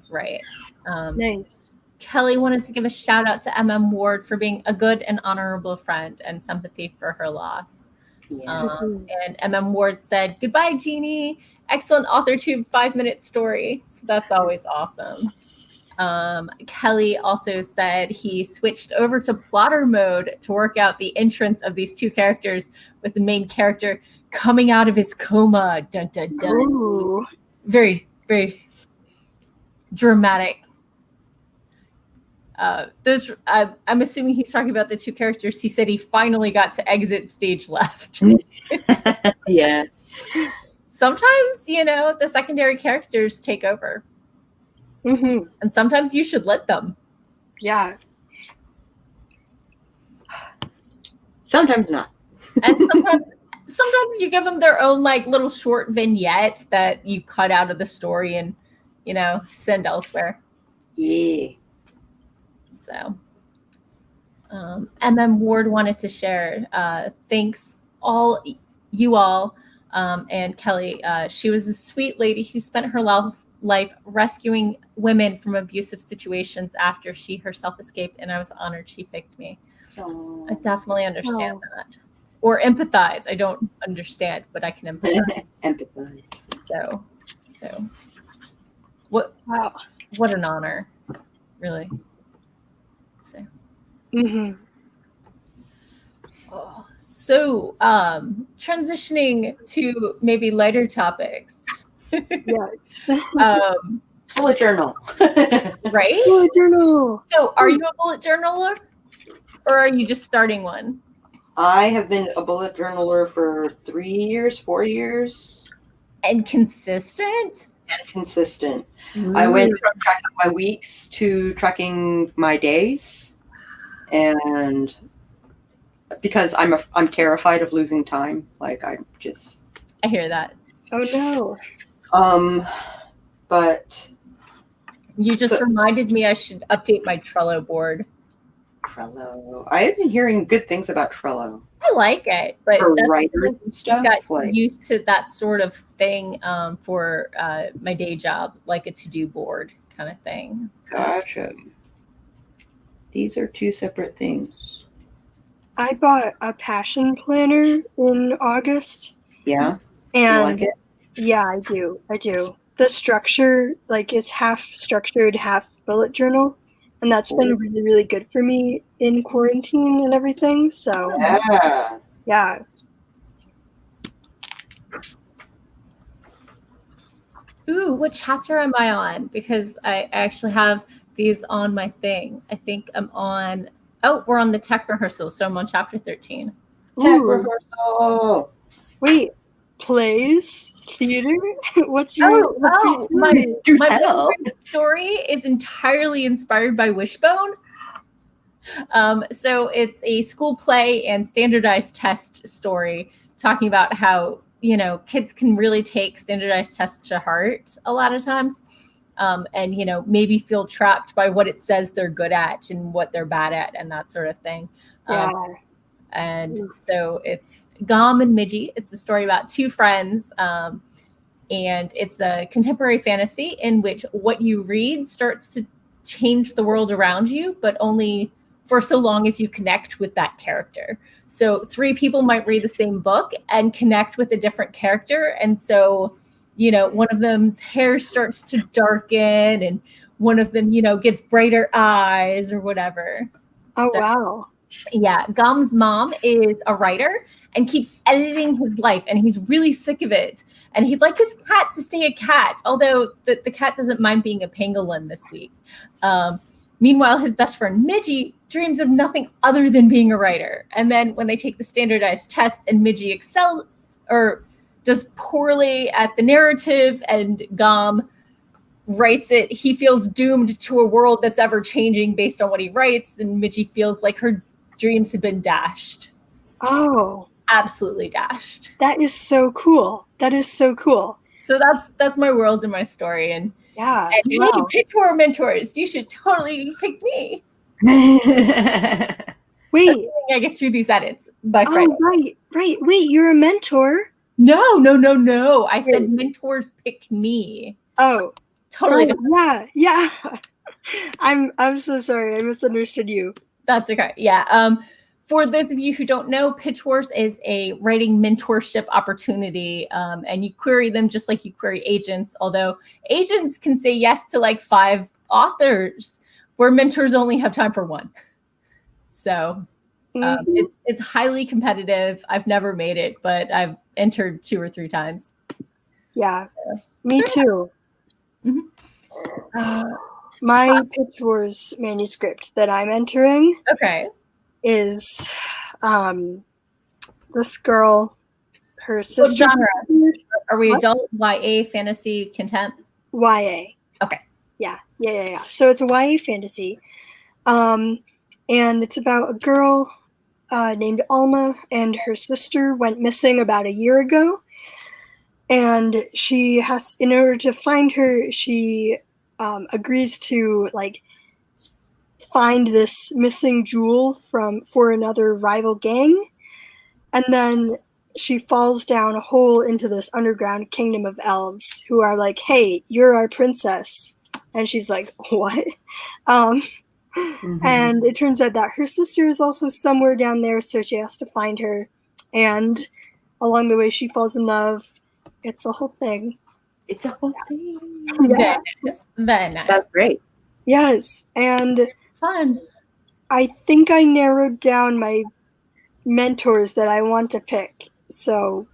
Nice. Kelly wanted to give a shout out to Ward for being a good and honorable friend and sympathy for her loss. Yeah. And MM Ward said, "Goodbye, Jeannie. Excellent author tube 5-minute story." So that's always awesome. Kelly also said he switched over to plotter mode to work out the entrance of these two characters with the main character coming out of his coma. Dun, dun, dun. Ooh. Very, very dramatic. I'm assuming he's talking about the two characters. He said he finally got to exit stage left. Yeah. Sometimes, the secondary characters take over. Mm-hmm. And sometimes you should let them. Yeah. Sometimes not. And sometimes you give them their own little short vignette that you cut out of the story and, send elsewhere. Yeah. So, MM Ward wanted to share, thanks you all, and Kelly. She was a sweet lady who spent her life rescuing women from abusive situations after she herself escaped, and I was honored she picked me. Oh. I definitely understand that. Or empathize. I don't understand, but I can empathize. Empathize. So what an honor, really. So So transitioning to maybe lighter topics. Yes. Bullet journal. Right? Bullet journal. So are you a bullet journaler? Or are you just starting one? I have been a bullet journaler for 3 years, 4 years. And consistent? And consistent. I went from tracking my weeks to tracking my days. And because I'm terrified of losing time. I hear that. Oh no. But you just reminded me I should update my Trello board. Trello. I have been hearing good things about Trello. I like it, but for writers and stuff. Got used to that sort of thing for my day job, like a to-do board kind of thing. So. Gotcha. These are two separate things. I bought a passion planner in August. Yeah. And you like it? Yeah, I do. The structure, it's half structured, half bullet journal. And that's been really, really good for me in quarantine and everything. So, yeah. Ooh, what chapter am I on? Because I actually have these on my thing. I think I'm on... Oh, we're on the tech rehearsal, so I'm on chapter 13. Tech rehearsal. Wait, plays? Theater? What's my favorite story is entirely inspired by Wishbone. So it's a school play and standardized test story talking about how, kids can really take standardized tests to heart a lot of times. And, maybe feel trapped by what it says they're good at and what they're bad at and that sort of thing. And so it's Gom and Midgie. It's a story about two friends. And it's a contemporary fantasy in which what you read starts to change the world around you, but only for so long as you connect with that character. So 3 people might read the same book and connect with a different character. And so, one of them's hair starts to darken and one of them, gets brighter eyes or whatever. Oh, wow. Yeah, Gom's mom is a writer and keeps editing his life, and he's really sick of it. And he'd like his cat to stay a cat, although the cat doesn't mind being a pangolin this week. Meanwhile, his best friend Midgie dreams of nothing other than being a writer. And then when they take the standardized tests and Midgie does poorly at the narrative and Gom writes it, he feels doomed to a world that's ever changing based on what he writes, and Midgie feels like her dreams have been dashed. Oh, absolutely dashed. That is so cool. So that's my world and my story. And yeah, hey, pitch for mentors. You should totally pick me. Wait, I get through these edits by Friday. Oh, right. Wait, you're a mentor? No. I said mentors pick me. Oh, totally. Yeah. I'm so sorry. I misunderstood you. That's okay. Yeah. For those of you who don't know, Pitch Wars is a writing mentorship opportunity, and you query them just like you query agents, although agents can say yes to like 5 authors, where mentors only have time for 1. So it's highly competitive. I've never made it, but I've entered 2 or 3 times. Yeah, me too. Mm-hmm. My Pitch Wars manuscript that I'm entering is this girl, her sister. What genre? Are we adult, YA, fantasy, contempt? YA. Okay. Yeah. So it's a YA fantasy. And it's about a girl named Alma, and her sister went missing about a year ago. And she has, in order to find her, she agrees to like find this missing jewel for another rival gang. And then she falls down a hole into this underground kingdom of elves who are like, hey, you're our princess. And she's like, what? And it turns out that her sister is also somewhere down there, so she has to find her. And along the way, she falls in love. It's a whole thing. It's a whole thing. Yeah. Very nice. Sounds great. Yes, and fun. I think I narrowed down my mentors that I want to pick. So,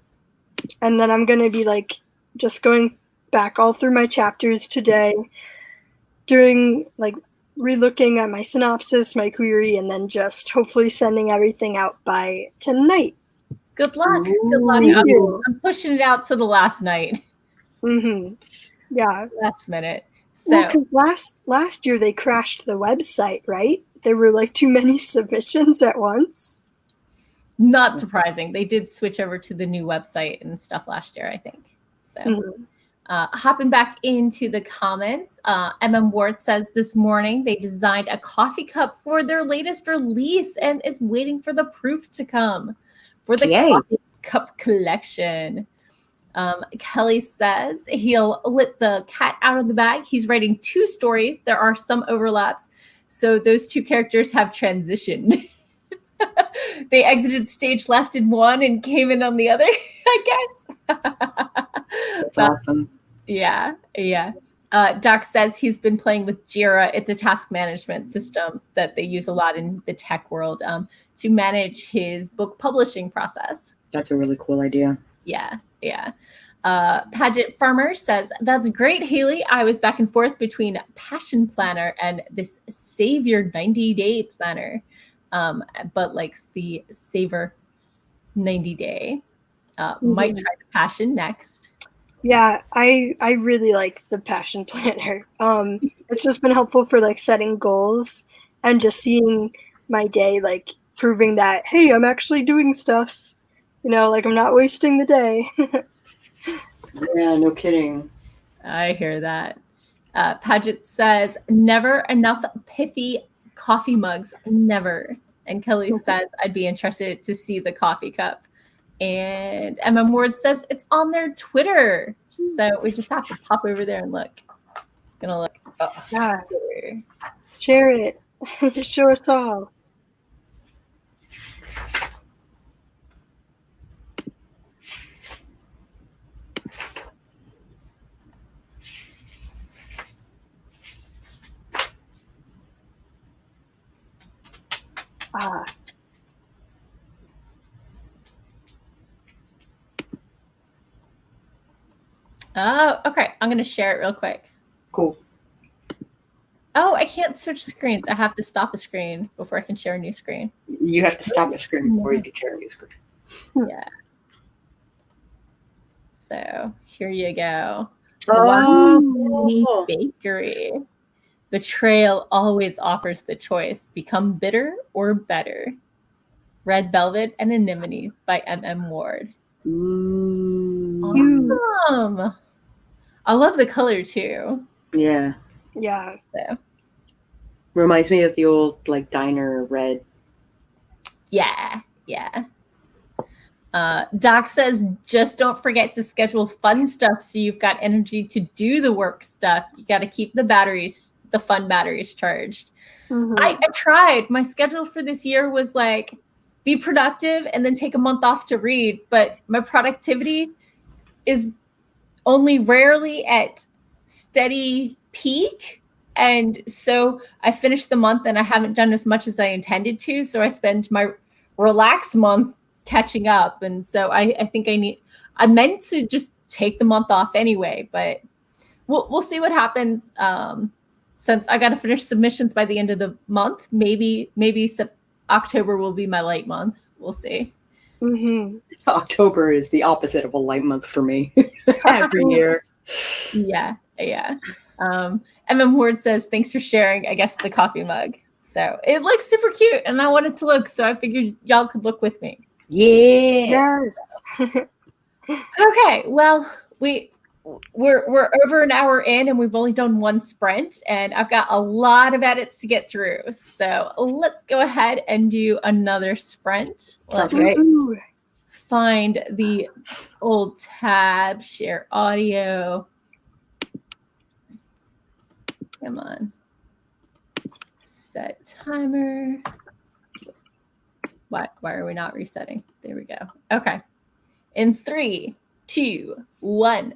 and then I'm going to be like just going back all through my chapters today, doing like relooking at my synopsis, my query, and then just hopefully sending everything out by tonight. Good luck. Ooh. Good luck. Thank you. I'm pushing it out to the last night. Yeah. Last minute. So last year they crashed the website, right? There were like too many submissions at once. Not surprising. They did switch over to the new website and stuff last year, I think. So hopping back into the comments, Ward says this morning they designed a coffee cup for their latest release and is waiting for the proof to come for the coffee cup collection. Kelly says he'll let the cat out of the bag. He's writing 2 stories. There are some overlaps. So those 2 characters have transitioned. They exited stage left in one and came in on the other, I guess. That's awesome. Yeah. Doc says he's been playing with Jira. It's a task management system that they use a lot in the tech world to manage his book publishing process. That's a really cool idea. Yeah. Paget Farmer says, that's great, Haley. I was back and forth between Passion Planner and this Savior 90-day planner, but likes the Savor 90-day. Might try the Passion next. Yeah, I really like the Passion Planner. It's just been helpful for like setting goals and just seeing my day, like proving that, hey, I'm actually doing stuff. You know, like I'm not wasting the day. Yeah, no kidding. I hear that. Paget says, never enough pithy coffee mugs, never. And Kelly says, I'd be interested to see the coffee cup. And Ward says it's on their Twitter. So we just have to pop over there and look. Gonna look. Yeah. Share it. Show us all. Oh, okay. I'm going to share it real quick. Cool. Oh, I can't switch screens. I have to stop a screen before I can share a new screen. You have to stop a screen before you can share a new screen. Yeah. So here you go. Oh. Bakery. Betrayal always offers the choice. Become bitter or better. Red Velvet and Anemones by Ward. Ooh. Awesome. I love the color too. Yeah. Yeah. So. Reminds me of the old like diner red. Yeah. Doc says, just don't forget to schedule fun stuff so you've got energy to do the work stuff. You got to keep the fun batteries charged. I tried. My schedule for this year was like be productive and then take a month off to read, but my productivity is only rarely at steady peak. And so I finished the month and I haven't done as much as I intended to. So I spend my relaxed month catching up. And so I think I meant to just take the month off anyway, but we'll see what happens. Since I got to finish submissions by the end of the month, maybe October will be my light month. We'll see. Mm-hmm. October is the opposite of a light month for me every year. Yeah. MM Ward says, thanks for sharing, I guess, the coffee mug. So it looks super cute and I wanted to look, so I figured y'all could look with me. Yeah. Yes. Okay, well, we're over an hour in and we've only done one sprint and I've got a lot of edits to get through. So let's go ahead and do another sprint. Sounds great. Ooh. Find the old tab, share audio. Come on. Set timer. Why are we not resetting? There we go. Okay. In 3, 2, 1.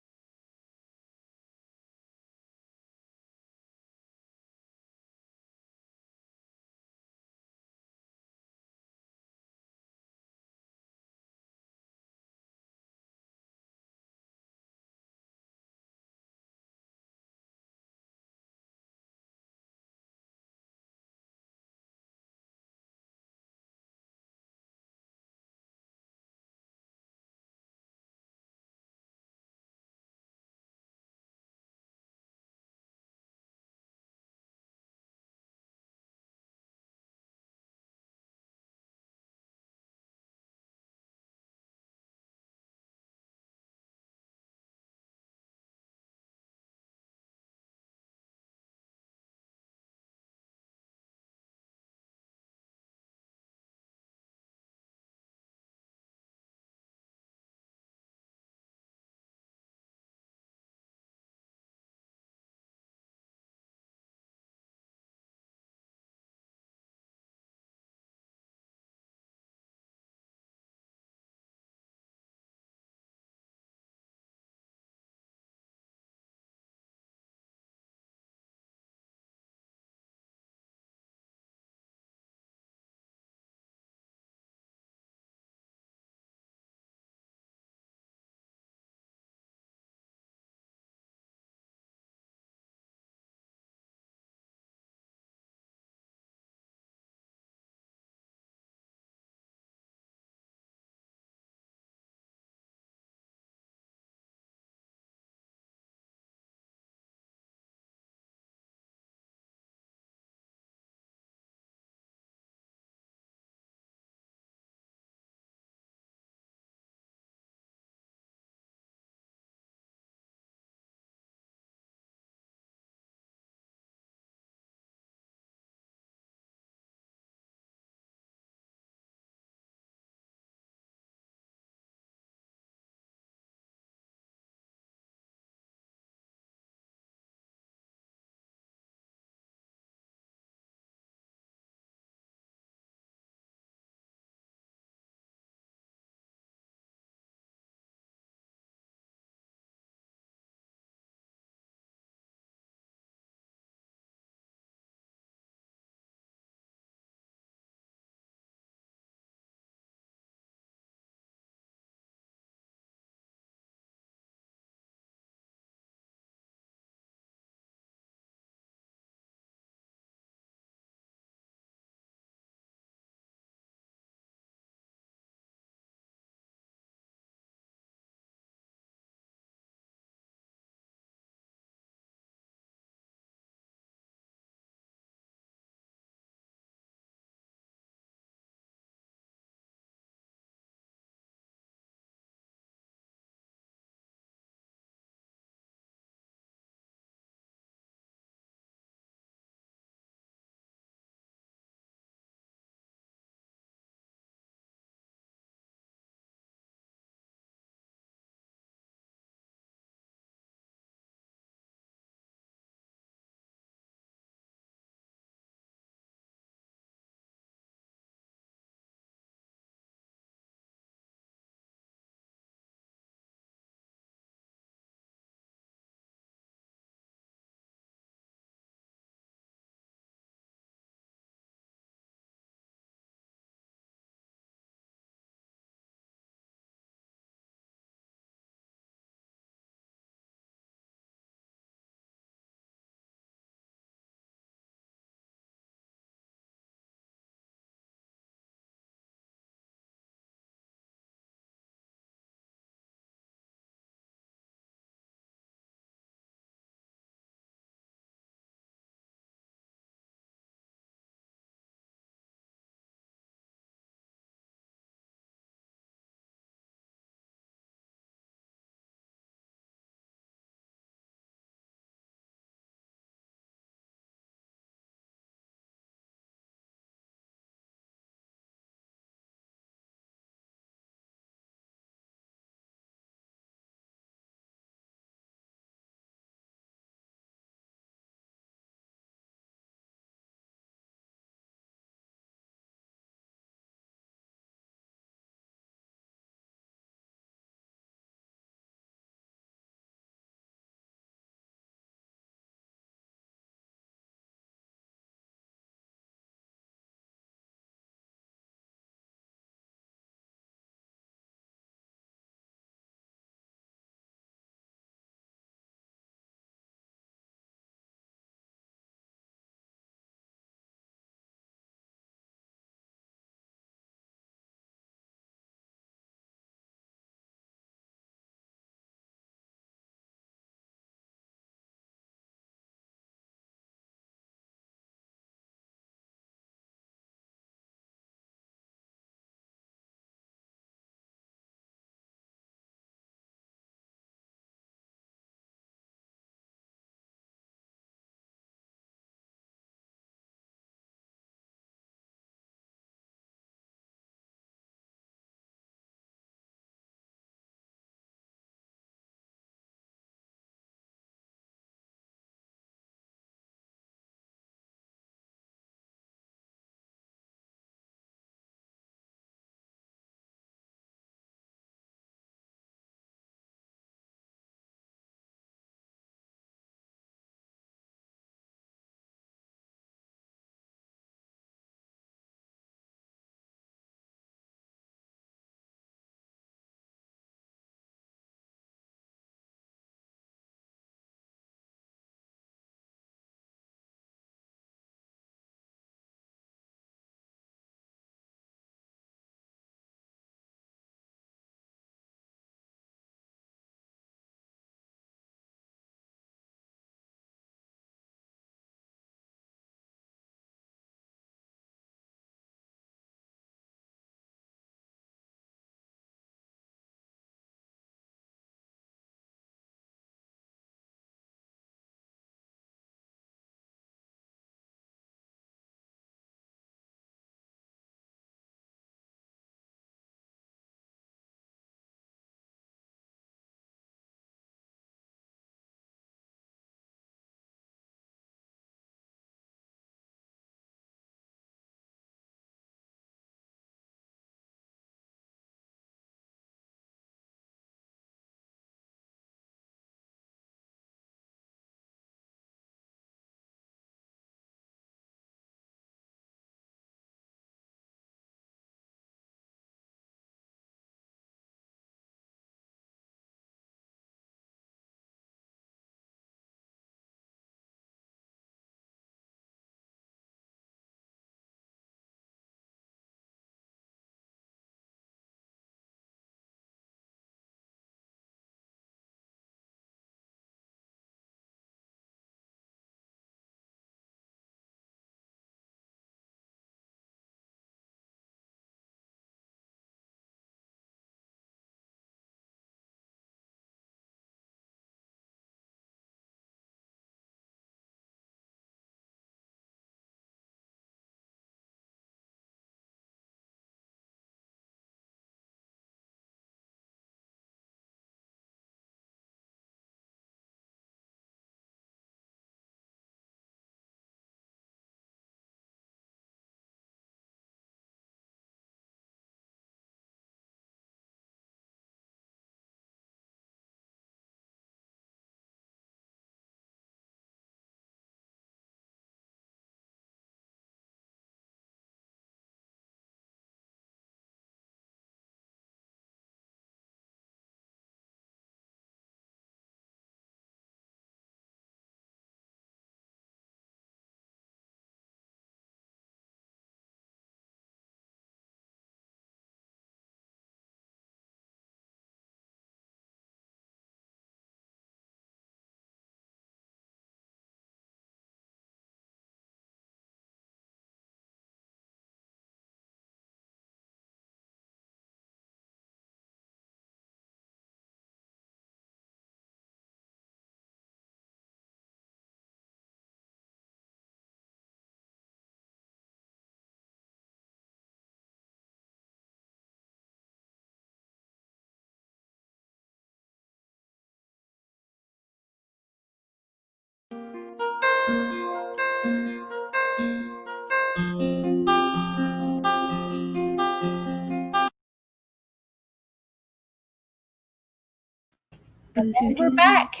And we're back.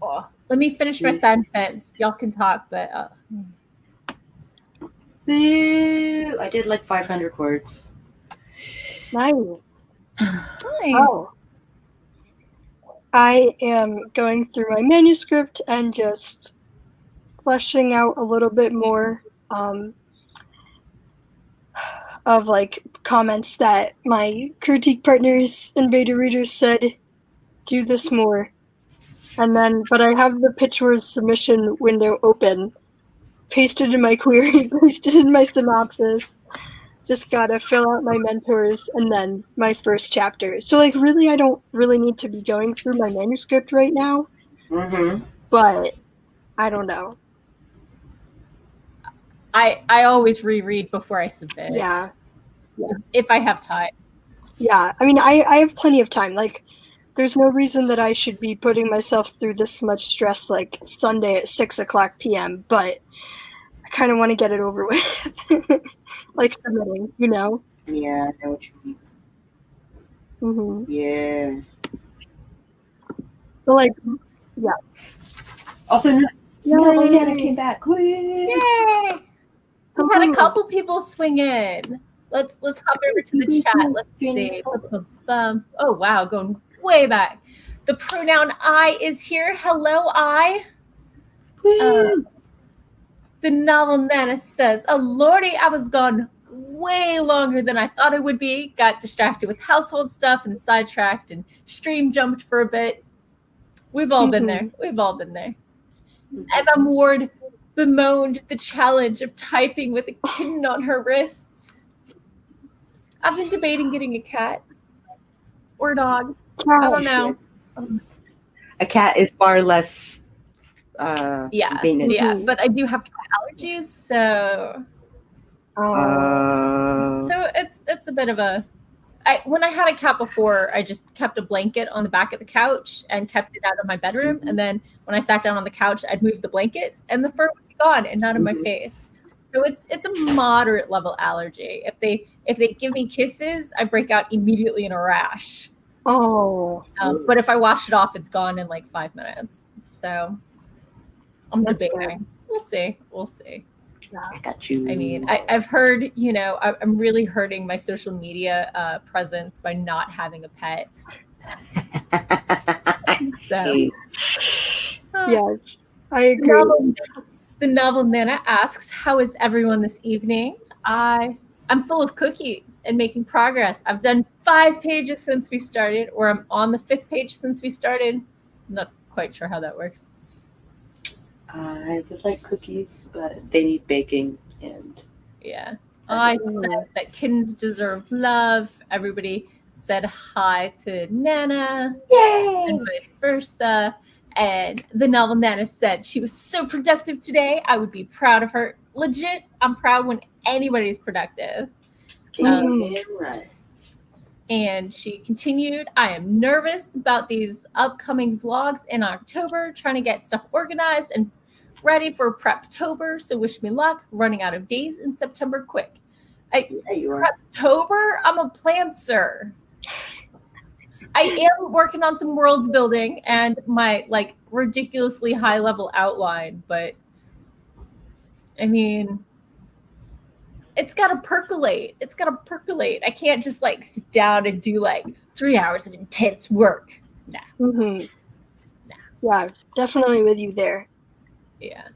Oh, let me finish my sentence. Y'all can talk, but I did like 500 words. Nice. nice. Oh. I am going through my manuscript and just fleshing out a little bit more of like comments that my critique partners and beta readers said, do this more. And then, but I have the pitch words submission window open, pasted in my query, pasted in my synopsis. Just gotta fill out my mentors and then my first chapter. So like really, I don't really need to be going through my manuscript right now. Mm-hmm. But I don't know. I always reread before I submit. Yeah. If I have time. Yeah. I mean, I have plenty of time. Like, there's no reason that I should be putting myself through this much stress like Sunday at 6:00 p.m. But I kind of want to get it over with. Like submitting, you know? Yeah, I know what you mean. Mm-hmm. Yeah. But like, yeah. Also, Nana came back. Woo! Yay! We had a couple people swing in. Let's hop over to the chat. Let's see. Oh wow, going way back. The pronoun I is here. Hello, I. The novel Nana says, "Oh lordy, I was gone way longer than I thought I would be. Got distracted with household stuff and sidetracked and stream jumped for a bit. We've all been there. We've all been there." Emma Ward bemoaned the challenge of typing with a kitten on her wrists. I've been debating getting a cat or a dog. I don't know. A cat is far less Yeah, maintenance. but I do have cat allergies, so it's a bit of a. When I had a cat before, I just kept a blanket on the back of the couch and kept it out of my bedroom. And then when I sat down on the couch, I'd move the blanket and the fur would be gone and not in my face. So it's a moderate level allergy. If they give me kisses, I break out immediately in a rash. Oh. But if I wash it off, it's gone in like 5 minutes. So I'm debating. We'll see. I got you. I mean, I've heard, I'm really hurting my social media presence by not having a pet. So, yes, I agree. The novel Nana asks, "How is everyone this evening?" I'm full of cookies and making progress. I've done 5 pages since we started, or I'm on the 5th page since we started. I'm not quite sure how that works. I would like cookies, but they need baking and I said that kittens deserve love. Everybody said hi to Nana. Yay! And vice versa. And the novel Nana said she was so productive today. I would be proud of her. Legit, I'm proud when anybody's productive. Right. And she continued, "I am nervous about these upcoming vlogs in October, trying to get stuff organized and ready for Preptober. So wish me luck. Running out of days in September quick." You are. Preptober? I'm a plancer. I am working on some world building and my ridiculously high level outline, but I mean, it's got to percolate. I can't just sit down and do 3 hours of intense work. Nah. Yeah, definitely with you there. Yeah.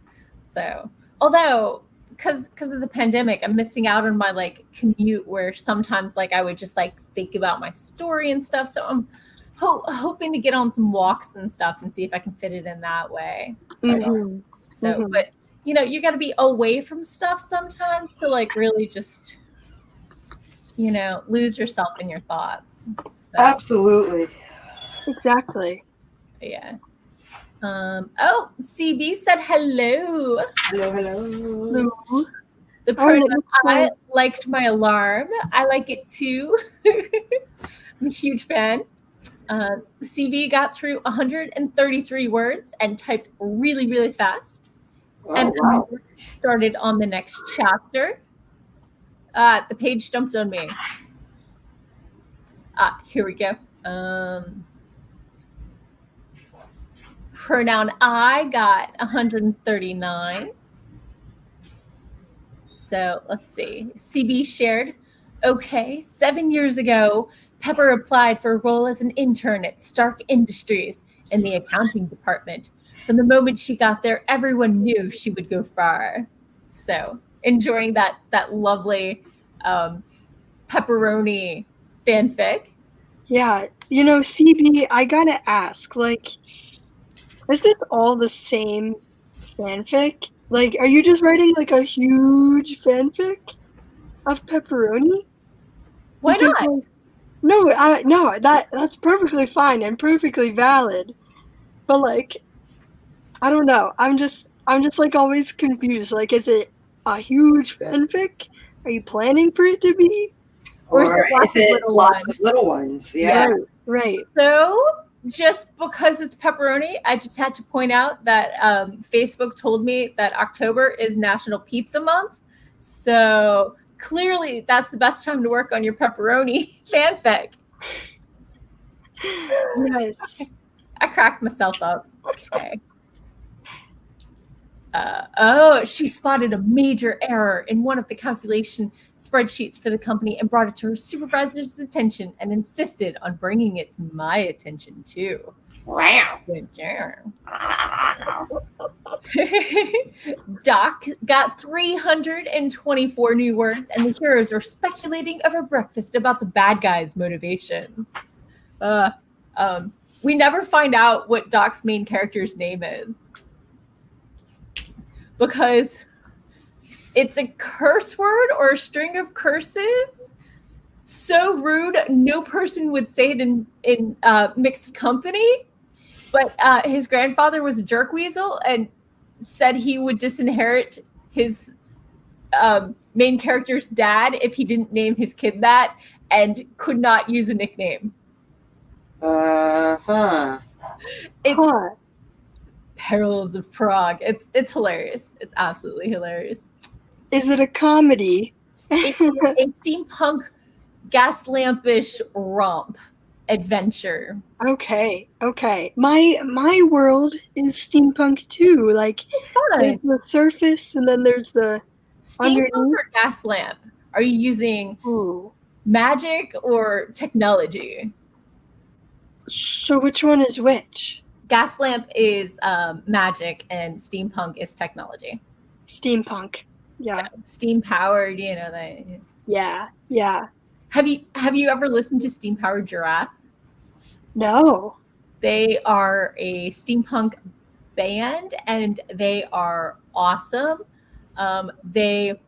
So, although because of the pandemic, I'm missing out on my commute where sometimes I would just think about my story and stuff. So I'm hoping to get on some walks and stuff and see if I can fit it in that way. But you got to be away from stuff sometimes to really just lose yourself in your thoughts. So, absolutely. Exactly. Yeah. CB said hello. Hello. The pronoun I liked my alarm. I like it too. I'm a huge fan. CB got through 133 words and typed really, really fast. And started on the next chapter. The page jumped on me. Here we go. Pronoun I got 139. So let's see. CB shared, okay, 7 years ago, Pepper applied for a role as an intern at Stark Industries in the accounting department. From the moment she got there, everyone knew she would go far. So enjoying that lovely pepperoni fanfic. Yeah, CB, I gotta ask, like, is this all the same fanfic? Like, are you just writing like a huge fanfic of pepperoni? Why Because, not? like, no, that's perfectly fine and perfectly valid. But like, I don't know. I'm just like always confused. Like, is it a huge fanfic? Are you planning for it to be? Or is Or it lots is of it little lots ones? of little ones? Yeah. Right. So just because it's pepperoni, I just had to point out that Facebook told me that October is National Pizza Month. So clearly that's the best time to work on your pepperoni fanfic. Yes. I cracked myself up. Okay. She spotted a major error in one of the calculation spreadsheets for the company and brought it to her supervisor's attention and insisted on bringing it to my attention too. Wow. Doc got 324 new words, and the heroes are speculating over breakfast about the bad guy's motivations. We never find out what Doc's main character's name is, because it's a curse word or a string of curses. So rude, no person would say it in mixed company. But his grandfather was a jerk weasel and said he would disinherit his main character's dad if he didn't name his kid that, and could not use a nickname. It's Perils of Prague. It's hilarious. It's absolutely hilarious. Is it a comedy? It's a steampunk gas lampish romp adventure. Okay. My world is steampunk too. Like, there's the surface and then there's the steampunk underneath. or gas lamp. Are you using magic or technology? So which one is which? Gas lamp is magic and steampunk is technology. Steampunk. Yeah. So, steam powered, that. Yeah. Have you ever listened to Steam Powered Giraffe? No. They are a steampunk band and they are awesome. The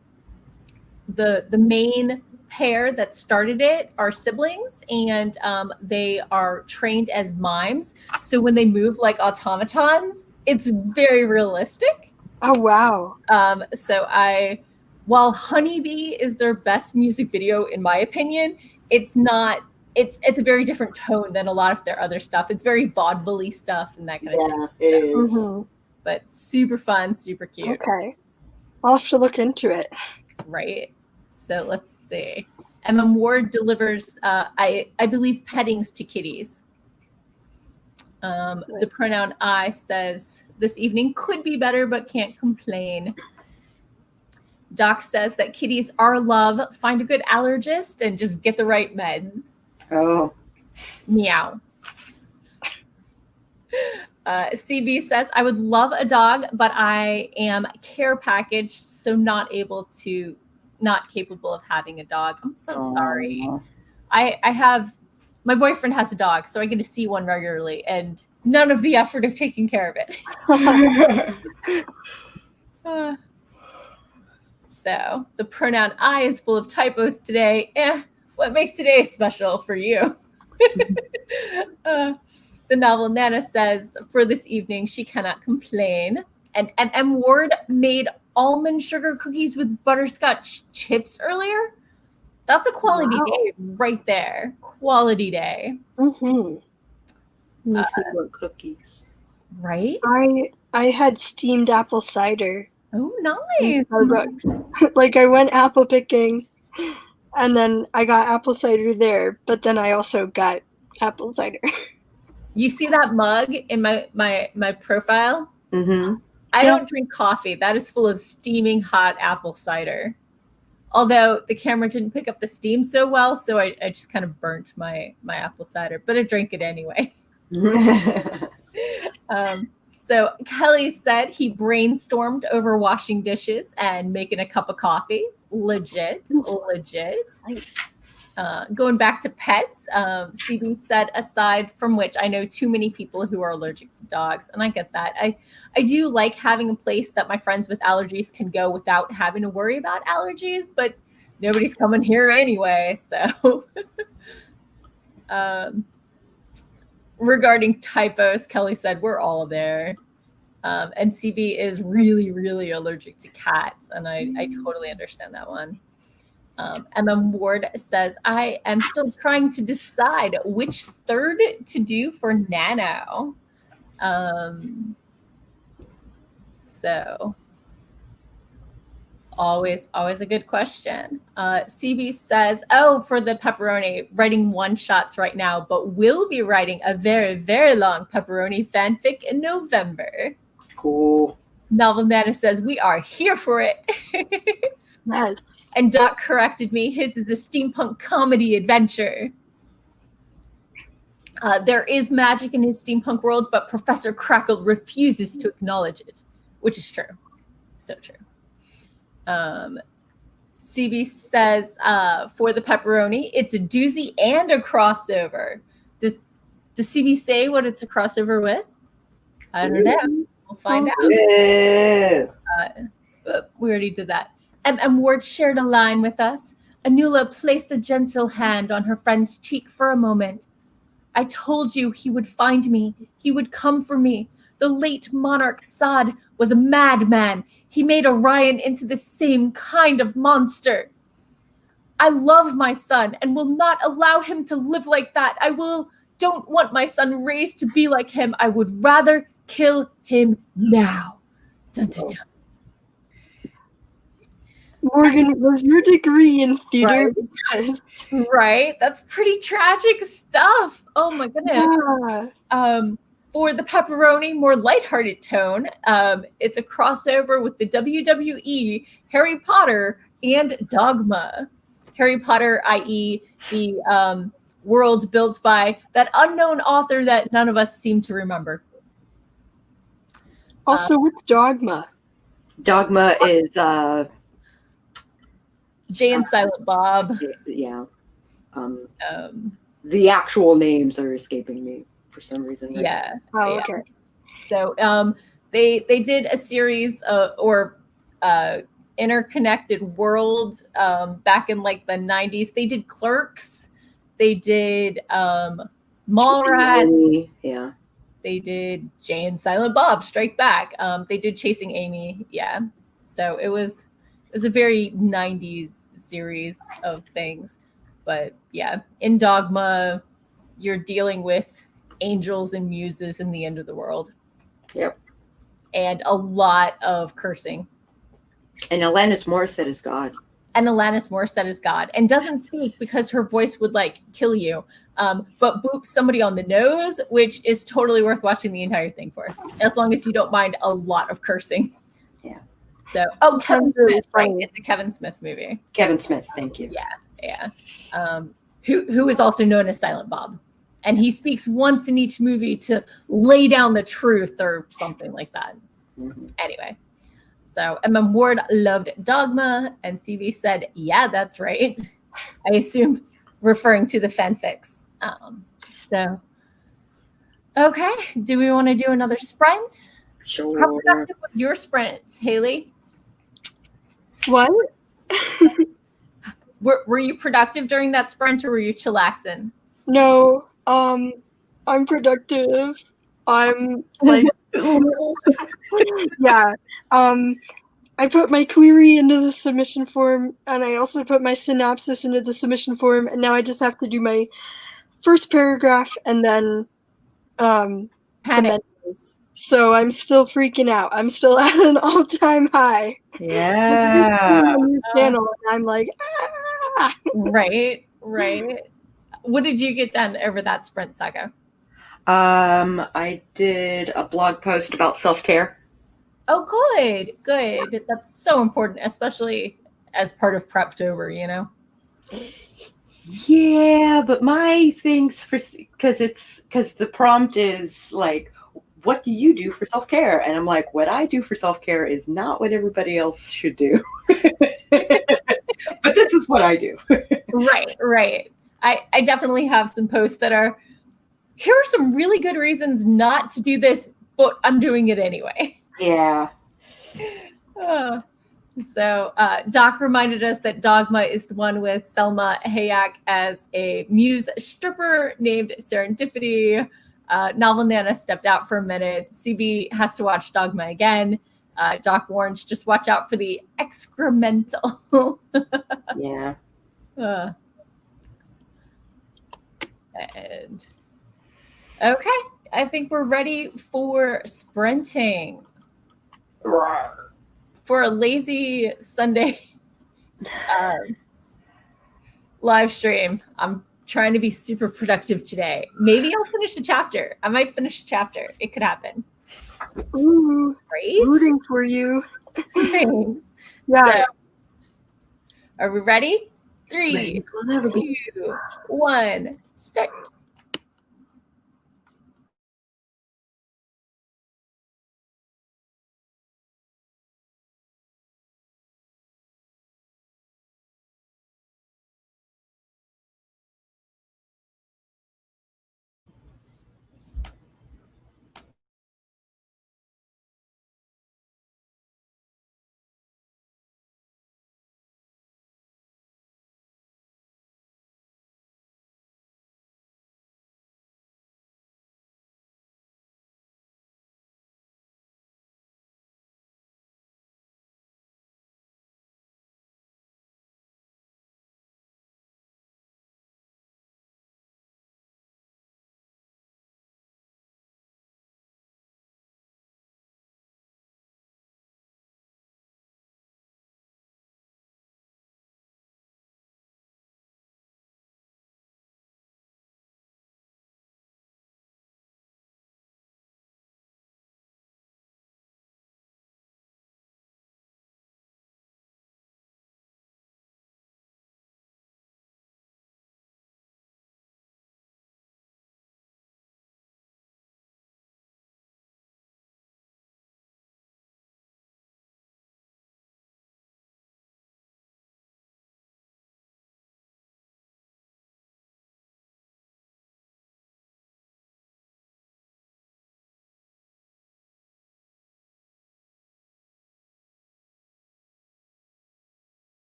main pair that started it are siblings, and they are trained as mimes. So when they move like automatons, it's very realistic. Oh wow. While Honeybee is their best music video, in my opinion, it's not. It's a very different tone than a lot of their other stuff. It's very vaudeville-y stuff and that kind of thing. Yeah, it is. Mm-hmm. But super fun, super cute. Okay. I'll have to look into it. Right. So let's see. MM Ward delivers, I believe, pettings to kitties. The pronoun I says, this evening could be better, but can't complain. Doc says that kitties are love. Find a good allergist and just get the right meds. Oh. Meow. CB says, I would love a dog, but I am care packaged, so not capable of having a dog. I'm so sorry. My boyfriend has a dog, so I get to see one regularly, and none of the effort of taking care of it. So the pronoun I is full of typos today. What makes today special for you? The novel Nana says, for this evening, she cannot complain. And M. Ward made almond sugar cookies with butterscotch chips earlier. That's a quality day right there. Quality day. Mm-hmm. Cookies. Right? I had steamed apple cider. Oh, nice. Like, I went apple picking, and then I got apple cider there, but then I also got apple cider. You see that mug in my profile? Mm-hmm. I don't drink coffee. That is full of steaming hot apple cider. Although the camera didn't pick up the steam so well, so I just kind of burnt my apple cider, but I drank it anyway. So Kelly said he brainstormed over washing dishes and making a cup of coffee. Legit. Going back to pets, CB said, aside from which I know too many people who are allergic to dogs, and I get that. I do like having a place that my friends with allergies can go without having to worry about allergies, but nobody's coming here anyway, so. Regarding typos, Kelly said, we're all there. And CB is really, really allergic to cats, and I totally understand that one. MM Ward says, I am still trying to decide which third to do for Nano. So always a good question. CB says, for the pepperoni, writing one shots right now, but will be writing a very, very long pepperoni fanfic in November. Cool. Melvin Nana says, we are here for it. Yes. And Doc corrected me. His is a steampunk comedy adventure. There is magic in his steampunk world, but Professor Crackle refuses to acknowledge it, which is true. So true. CB says, for the pepperoni, it's a doozy and a crossover. Does CB say what it's a crossover with? I don't know. We'll find out. Yeah. We already did that. MM Ward shared a line with us. Anula placed a gentle hand on her friend's cheek for a moment. I told you he would find me. He would come for me. The late monarch Saad was a madman. He made Orion into the same kind of monster. I love my son and will not allow him to live like that. Don't want my son raised to be like him. I would rather kill him now. Dun, dun, dun. Morgan, was your degree in theater? Right. That's pretty tragic stuff. Oh my goodness. Yeah. For the pepperoni, more lighthearted tone, it's a crossover with the WWE, Harry Potter, and Dogma. Harry Potter, i.e. the world built by that unknown author that none of us seem to remember. Also, what's Dogma? Dogma is Jay and Silent Bob. Yeah. The actual names are escaping me for some reason. Right? Yeah. Oh, okay. So they did a series or interconnected world back in like the 90s. They did Clerks. They did Mallrats. Yeah. They did Jay and Silent Bob Strike Back. They did Chasing Amy. Yeah. So it was a very 90s series of things. But yeah, in Dogma, you're dealing with angels and muses in the end of the world. Yep. And a lot of cursing. And Alanis Morissette is God. And Alanis Morissette is God. And doesn't speak because her voice would like kill you. But boops somebody on the nose, which is totally worth watching the entire thing for. As long as you don't mind a lot of cursing. Yeah. So, Kevin Smith, right? It's a Kevin Smith movie. Kevin Smith, thank you. Yeah. Who is also known as Silent Bob. And he speaks once in each movie to lay down the truth or something like that. Mm-hmm. Anyway, so MM Ward loved Dogma, and CV said, yeah, that's right. I assume referring to the fanfics. So, okay. Do we want to do another sprint? Sure. How productive was your sprint, Haley? What? Were you productive during that sprint, or were you chillaxing? No, I'm productive. I'm like, yeah. I put my query into the submission form, and I also put my synopsis into the submission form, and now I just have to do my first paragraph and then Panic. So I'm still freaking out. I'm still at an all-time high. Yeah. On your channel, and I'm like, ah! Right. What did you get done over that sprint, Sako? I did a blog post about self-care. Oh, good. That's so important, especially as part of Preptober, you know? Yeah, but my things because the prompt is like, what do you do for self-care? And I'm like, what I do for self-care is not what everybody else should do. But this is what I do. Right. I definitely have some posts that are, here are some really good reasons not to do this, but I'm doing it anyway. Yeah. So Doc reminded us that Dogma is the one with Selma Hayek as a muse stripper named Serendipity. Novel Nana stepped out for a minute. CB has to watch Dogma again. Doc warns, just watch out for the excremental. Yeah. And okay, I think we're ready for sprinting. For a lazy Sunday live stream. I'm trying to be super productive today. Maybe I'll finish a chapter. I might finish a chapter. It could happen. Ooh, Right? rooting for you. Thanks. Yeah. So, are we ready? 3, 2, 1, start.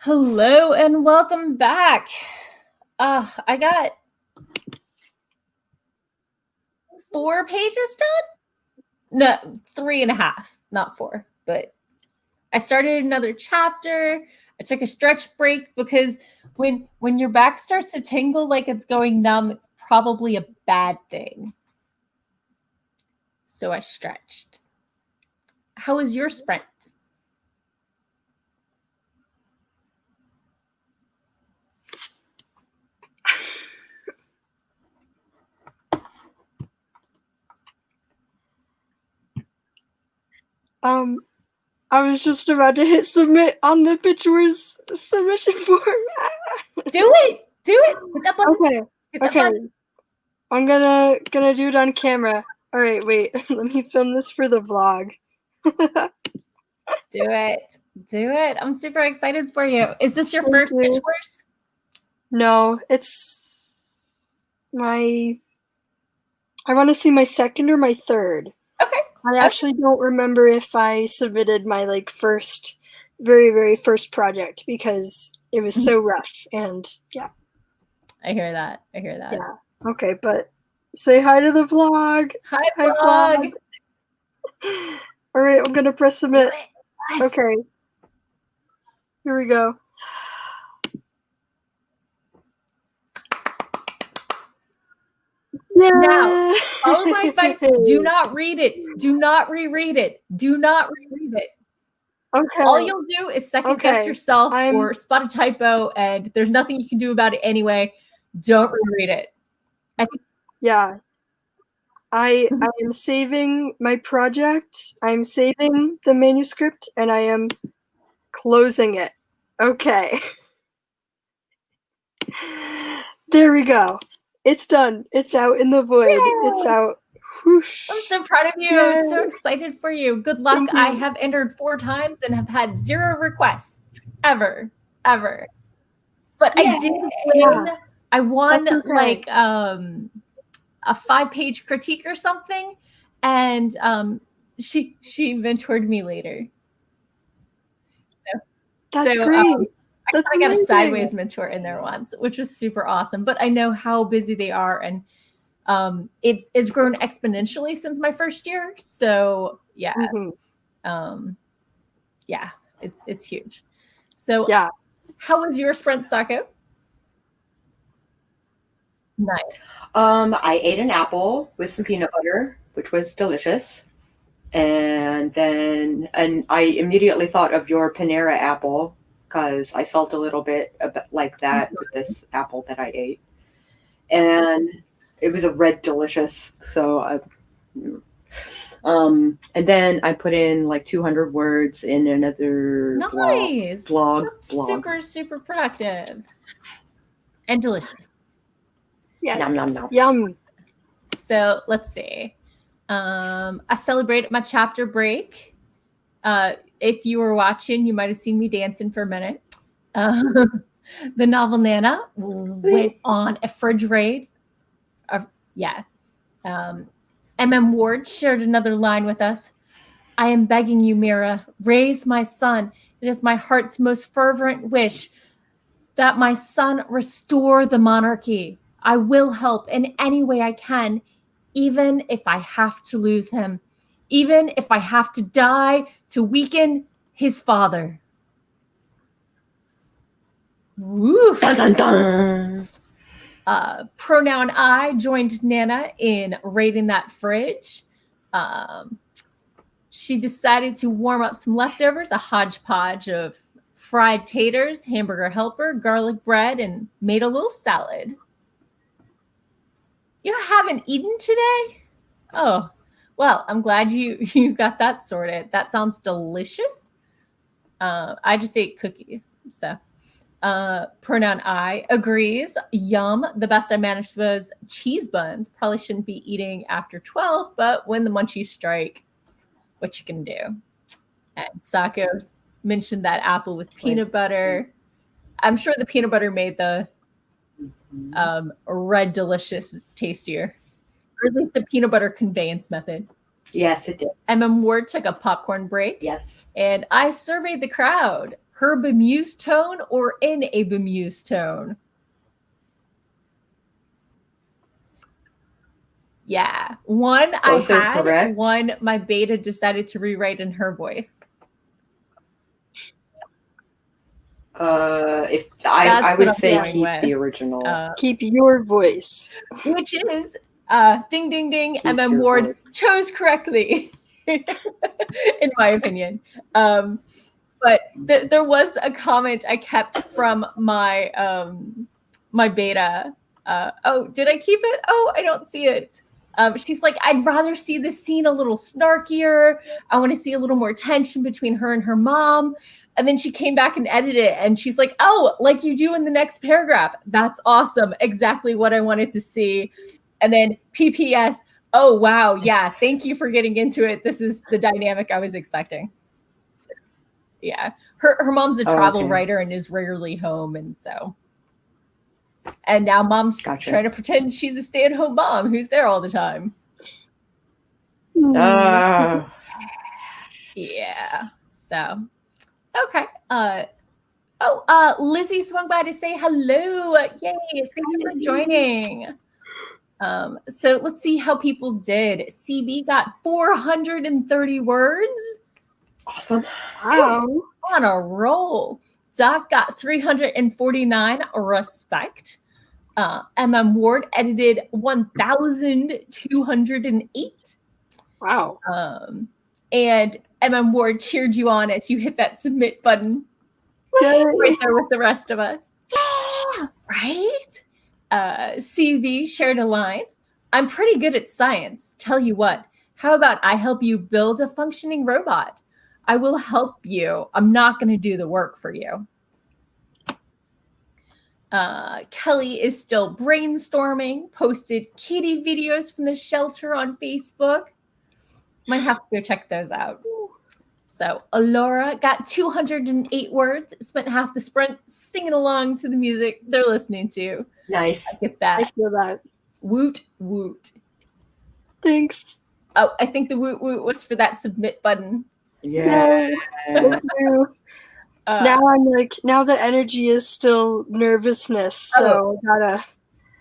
Hello and welcome back. I got 4 pages done? No, 3.5, not 4. But I started another chapter. I took a stretch break because when your back starts to tingle like it's going numb, it's probably a bad thing. So I stretched. How was your sprint? I was just about to hit submit on the Pitchwords submission form. Do it. Hit that button. Okay. Hit that Okay. button. I'm gonna do it on camera. All right, wait. Let me film this for the vlog. Do it. I'm super excited for you. Is this your Thank first you. Pitchwords? No, it's I want to see my second or my third. Okay. I actually don't remember if I submitted my very, very first project because it was so rough. And yeah. I hear that. Yeah. Okay, but say hi to the vlog. Hi vlog. All right, I'm gonna press submit. Do it. Yes. Okay. Here we go. Yeah. Now, follow my advice. Do not read it. Do not reread it. Do not reread it. Okay. All you'll do is second guess yourself I'm- or spot a typo, and there's nothing you can do about it anyway. Don't reread it. Yeah. I am saving my project. I'm saving the manuscript and I am closing it. Okay. There we go. It's done. It's out in the void. Yay! It's out. Whoosh. I'm so proud of you. Yay. I'm so excited for you. Good luck. Thank you. I have entered 4 times and have had 0 requests ever. But I did win. I won That's okay. like a 5-page critique or something, and she mentored me later. That's so, great. I kind of got a sideways mentor in there once, which was super awesome. But I know how busy they are, and it's grown exponentially since my first year. So yeah, yeah, it's huge. So yeah, how was your sprint, Sako? Nice. I ate an apple with some peanut butter, which was delicious. And I immediately thought of your Panera apple because I felt a little bit like that with this apple that I ate. And it was a red delicious. So and then I put in like 200 words in another blog. Super productive and delicious. Yes. Nom, nom, nom. Yum. So let's see. I celebrated my chapter break. If you were watching, you might have seen me dancing for a minute. The novel Nana went on a fridge raid. Ward shared another line with us. I am begging you, Mira, raise my son. It is my heart's most fervent wish that my son restore the monarchy. I will help in any way I can, even if I have to lose him, even if I have to die to weaken his father. Woof. Dun, dun, dun. Pronoun I joined Nana in raiding that fridge. She decided to warm up some leftovers, a hodgepodge of fried taters, hamburger helper, garlic bread, and made a little salad. You haven't eaten today? Oh, well, I'm glad you got that sorted. That sounds delicious. I just ate cookies, so. Pronoun I agrees. Yum. The best I managed was cheese buns. Probably shouldn't be eating after 12, but when the munchies strike, what you can do. And Sako mentioned that apple with peanut butter. I'm sure the peanut butter made the red delicious tastier, or at least the peanut butter conveyance method. Yes, it did. Ward took a popcorn break. Yes. And I surveyed the crowd. her bemused tone or in a bemused tone? Yeah. One Both I are had, correct. one my beta decided to rewrite in her voice. If I what would I'm say going keep with. the original. Keep your voice. Which is ding ding ding. Keep MM your Ward voice. chose correctly, in my opinion. But there was a comment I kept from my my beta. Oh, did I keep it? Oh, I don't see it. She's like, I'd rather see this scene a little snarkier. I want to see a little more tension between her and her mom. And then she came back and edited it, and she's like, oh, like you do in the next paragraph. That's awesome. Exactly what I wanted to see. And then PPS, oh, wow. Yeah, thank you for getting into it. This is the dynamic I was expecting. So, yeah. Her mom's a travel writer and is rarely home. And so. And now mom's trying to pretend she's a stay-at-home mom who's there all the time. Yeah. So, okay. Lizzie swung by to say hello. Yay. Thank you for joining. So let's see how people did. CB got 430 words. Awesome. Wow. On a roll. Doc got 349. Respect. MM Ward edited 1,208. Wow. And MM Ward cheered you on as you hit that submit button. Right there with the rest of us. Yeah, right? CV shared a line. I'm pretty good at science. Tell you what, how about I help you build a functioning robot? I will help you. I'm not going to do the work for you. Kelly is still brainstorming, posted kitty videos from the shelter on Facebook. Might have to go check those out. So Alora got 208 words, spent half the sprint singing along to the music they're listening to. Nice. I get that. I feel that. Woot, woot. Thanks. Oh, I think the woot, woot was for that submit button. Yeah. Thank you. Now I'm like, now the energy is still nervousness, so I gotta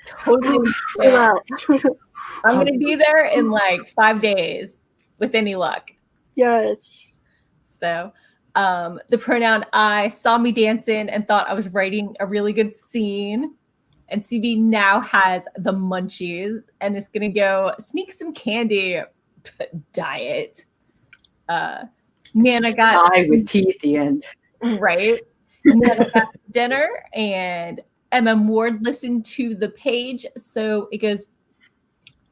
totally chill out. I'm gonna be there in like 5 days with any luck. Yes. So the pronoun I saw me dancing and thought I was writing a really good scene. And CV now has the munchies and is gonna go sneak some candy diet. Nana got pie with tea at the end. Right. Nana got dinner, and MM Ward listened to the page, so it goes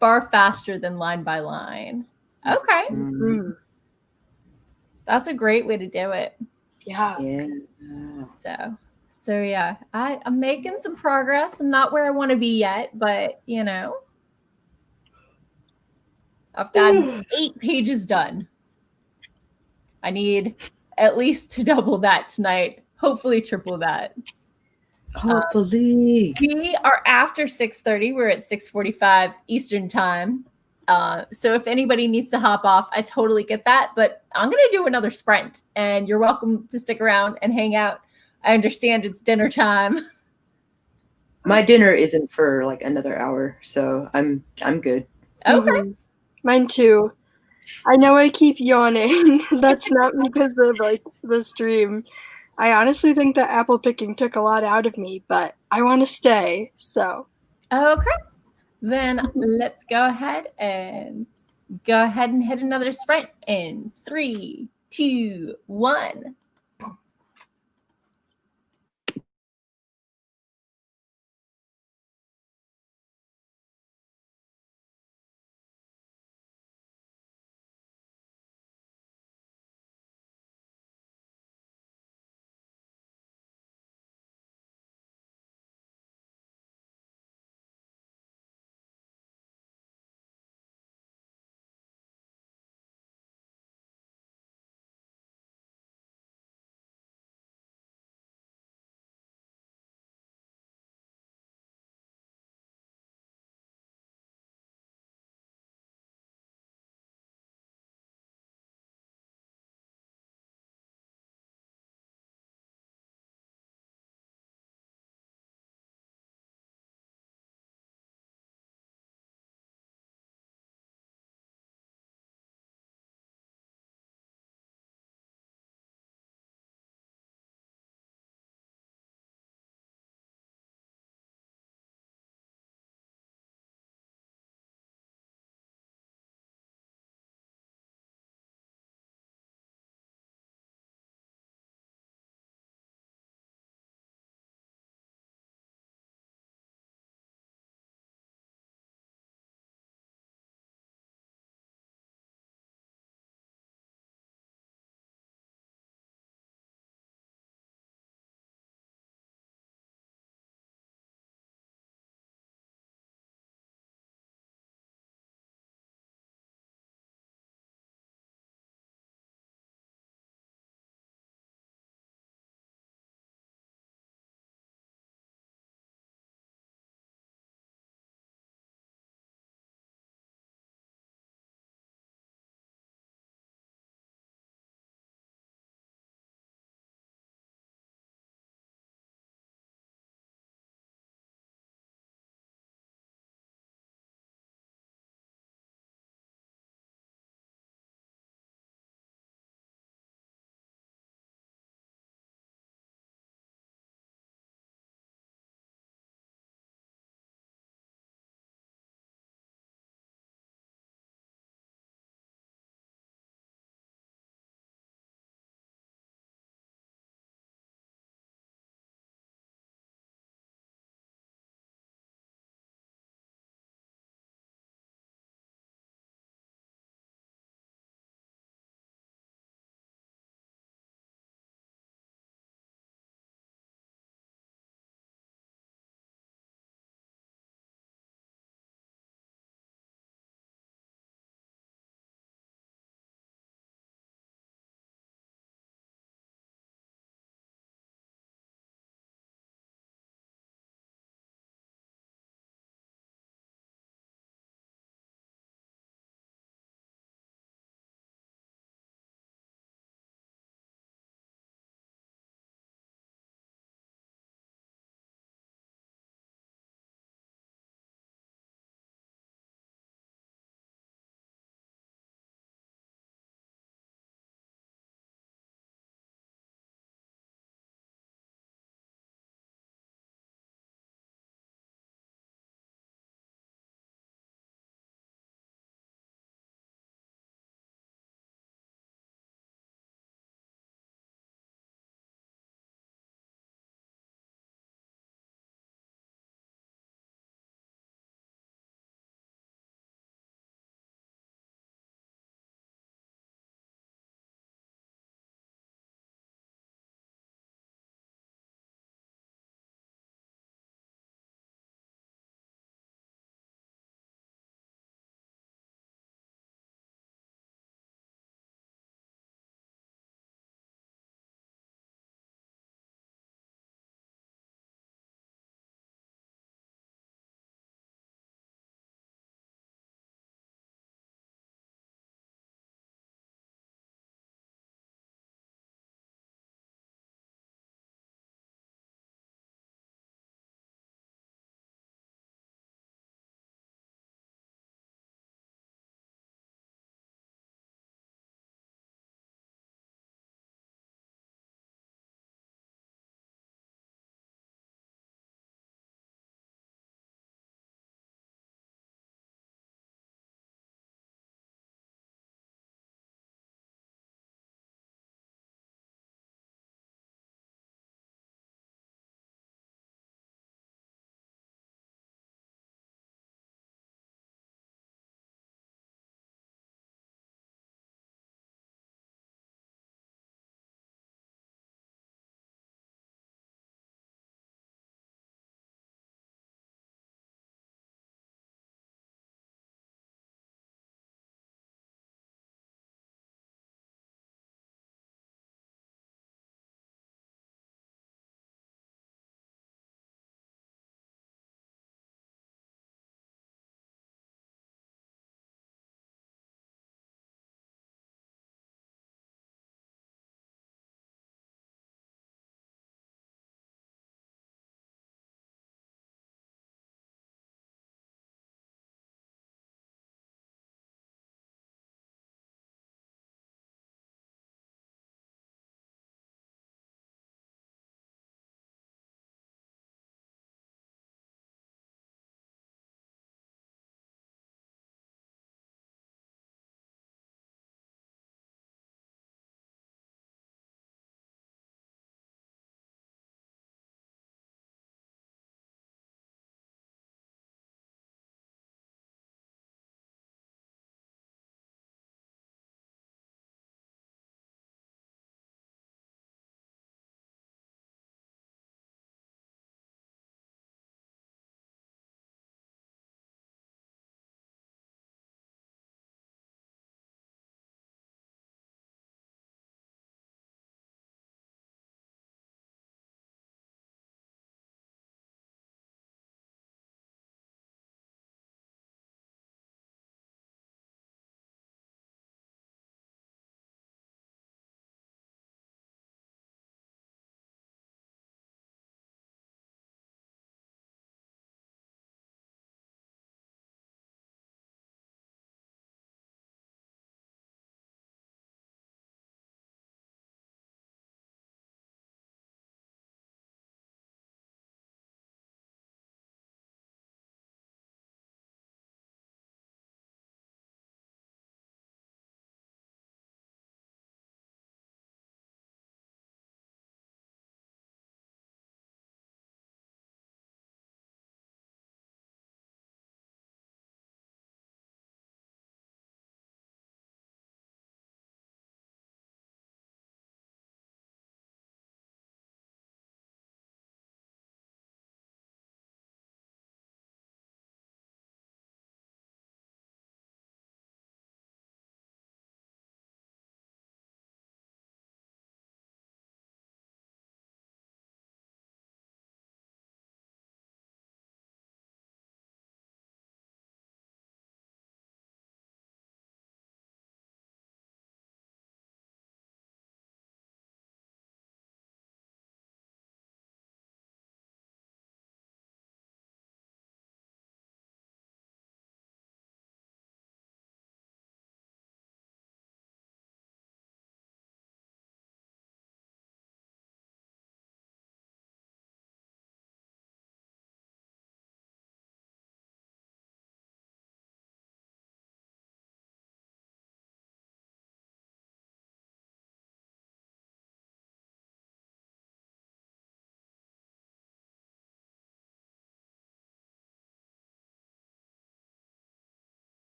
far faster than line by line. Okay. Mm-hmm. That's a great way to do it. Yeah. So yeah, I'm making some progress. I'm not where I want to be yet, but you know, I've got 8 pages done. I need at least to double that tonight. Hopefully triple that. Hopefully. We are after 6:30. We're at 6:45 Eastern time. So if anybody needs to hop off, I totally get that. But I'm going to do another sprint, and you're welcome to stick around and hang out. I understand it's dinner time. My dinner isn't for like another hour, so I'm good. Okay. Mm-hmm. Mine too. I know I keep yawning. That's not because of like the stream. I honestly think that apple picking took a lot out of me, but I want to stay. So. Okay. Then let's go ahead and hit another sprint in 3, 2, 1.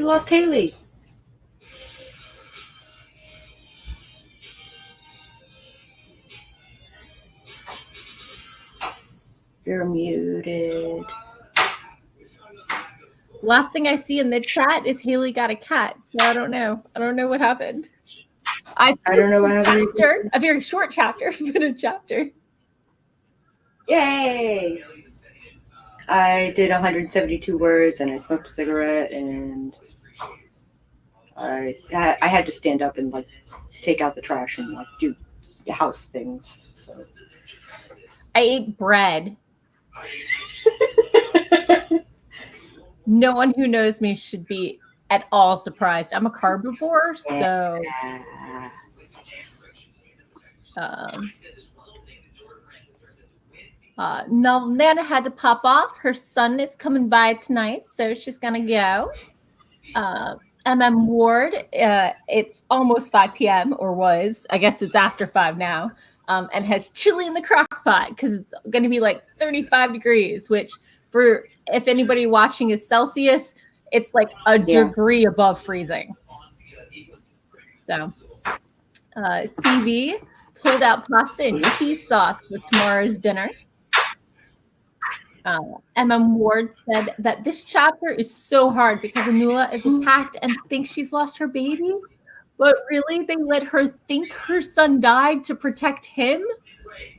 lost Haley. You're muted. Last thing I see in the chat is Haley got a cat. So I don't know. I don't know what happened. I don't know what happened. A very short chapter, but a chapter. Yay! I did 172 words, and I smoked a cigarette, and I had to stand up and like take out the trash and like do house things. So I ate bread. No one who knows me should be at all surprised. I'm a carbivore, so Nana had to pop off. Her son is coming by tonight, so she's gonna go. Ward, it's almost 5 p.m. or was. I guess it's after 5 now. And has chili in the crock pot because it's going to be like 35 degrees, which for if anybody watching is Celsius, it's like a degree above freezing. So CB pulled out pasta and cheese sauce for tomorrow's dinner. Ward said that this chapter is so hard because Anula is attacked and thinks she's lost her baby. But really, they let her think her son died to protect him?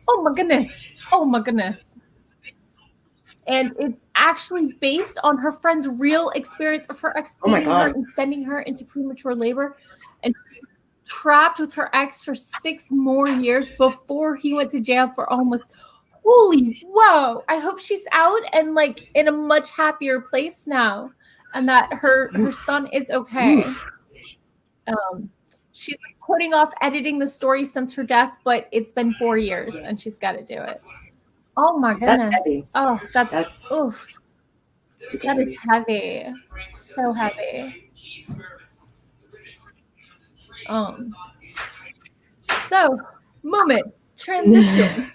Oh my goodness. Oh my goodness. And it's actually based on her friend's real experience of her ex beating her and sending her into premature labor. And she's trapped with her ex for 6 more years before he went to jail for almost... Holy wow. I hope she's out and like in a much happier place now. And that her son is okay. She's putting off editing the story since her death, but it's been 4 years and she's got to do it. Oh my goodness. That's heavy. Oh, that's oof. That is heavy. So heavy. So, moment, transition.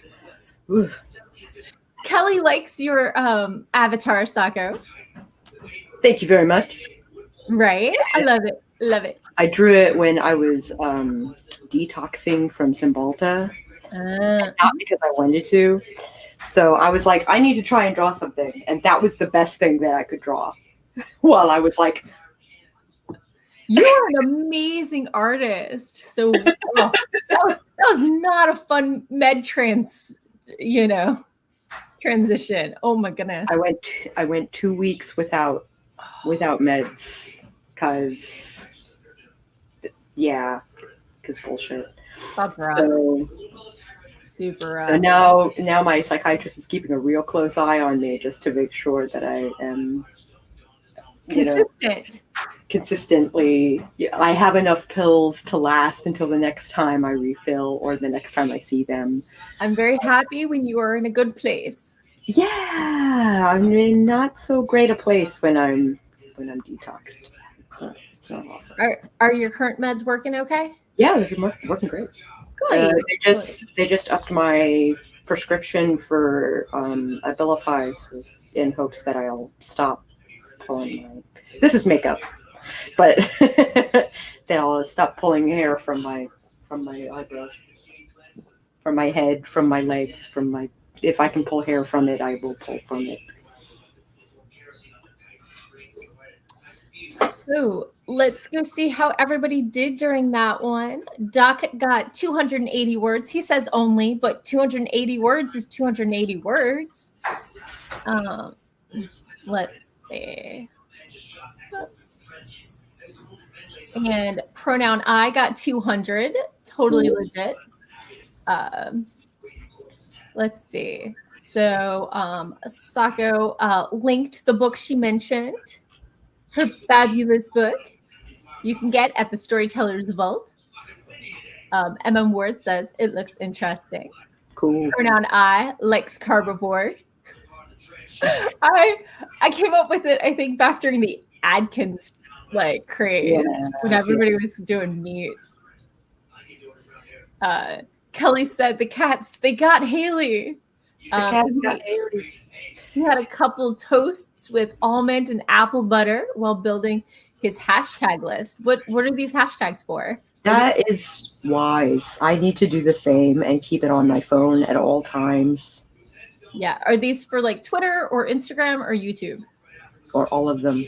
Kelly likes your avatar, Sako. Thank you very much. Right? I love it. Love it. I drew it when I was detoxing from Cymbalta. Not because I wanted to. So I was like, I need to try and draw something. And that was the best thing that I could draw. While I was like... You're an amazing artist. So that was not a fun med transition. Oh my goodness. I went 2 weeks without meds because bullshit. That's rough. So super rough. So now my psychiatrist is keeping a real close eye on me just to make sure that I am consistently. I have enough pills to last until the next time I refill or the next time I see them. I'm very happy when you are in a good place. Yeah, I'm in not so great a place when I'm detoxed. It's not awesome. Are your current meds working okay? Yeah, they're working great. Good. They just upped my prescription for Abilify in hopes that I'll stop pulling my. This is makeup, but that I'll stop pulling hair from my eyebrows, from my head, from my legs, from my. If I can pull hair from it, I will pull from it. So let's go see how everybody did during that one. Doc got 280 words. He says only, but 280 words is 280 words. Let's see. And pronoun I got 200. Totally legit. Let's see. So Sako linked the book she mentioned. Her fabulous book you can get at the Storyteller's Vault. Ward says it looks interesting. Cool. Pronoun I likes carbivore. I came up with it, I think, back during the Adkins craze when everybody was doing meat. Kelly said the cats, they got Haley. He had a couple toasts with almond and apple butter while building his hashtag list. What are these hashtags for? That is wise. I need to do the same and keep it on my phone at all times. Yeah. Are these for like Twitter or Instagram or YouTube? Or all of them.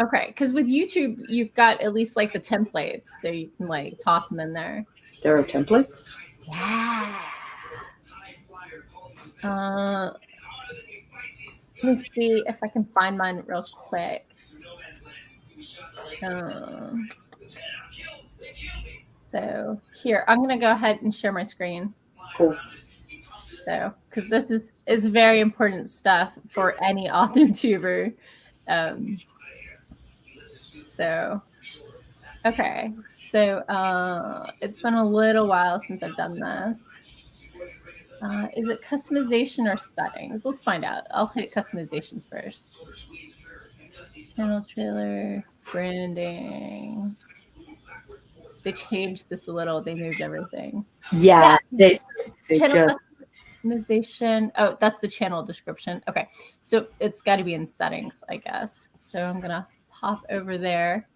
Okay. Because with YouTube, you've got at least like the templates. So you can like toss them in there. There are templates? Yeah. Let me see if I can find mine real quick. So here, I'm going to go ahead and share my screen. Cool. So, because this is very important stuff for any author tuber. So, okay. So, it's been a little while since I've done this. Is it customization or settings? Let's find out. I'll hit customizations first. Channel trailer, branding. They changed this a little. They moved everything. Yeah. They channel just... customization. Oh, that's the channel description. Okay. So it's got to be in settings, I guess. So I'm going to pop over there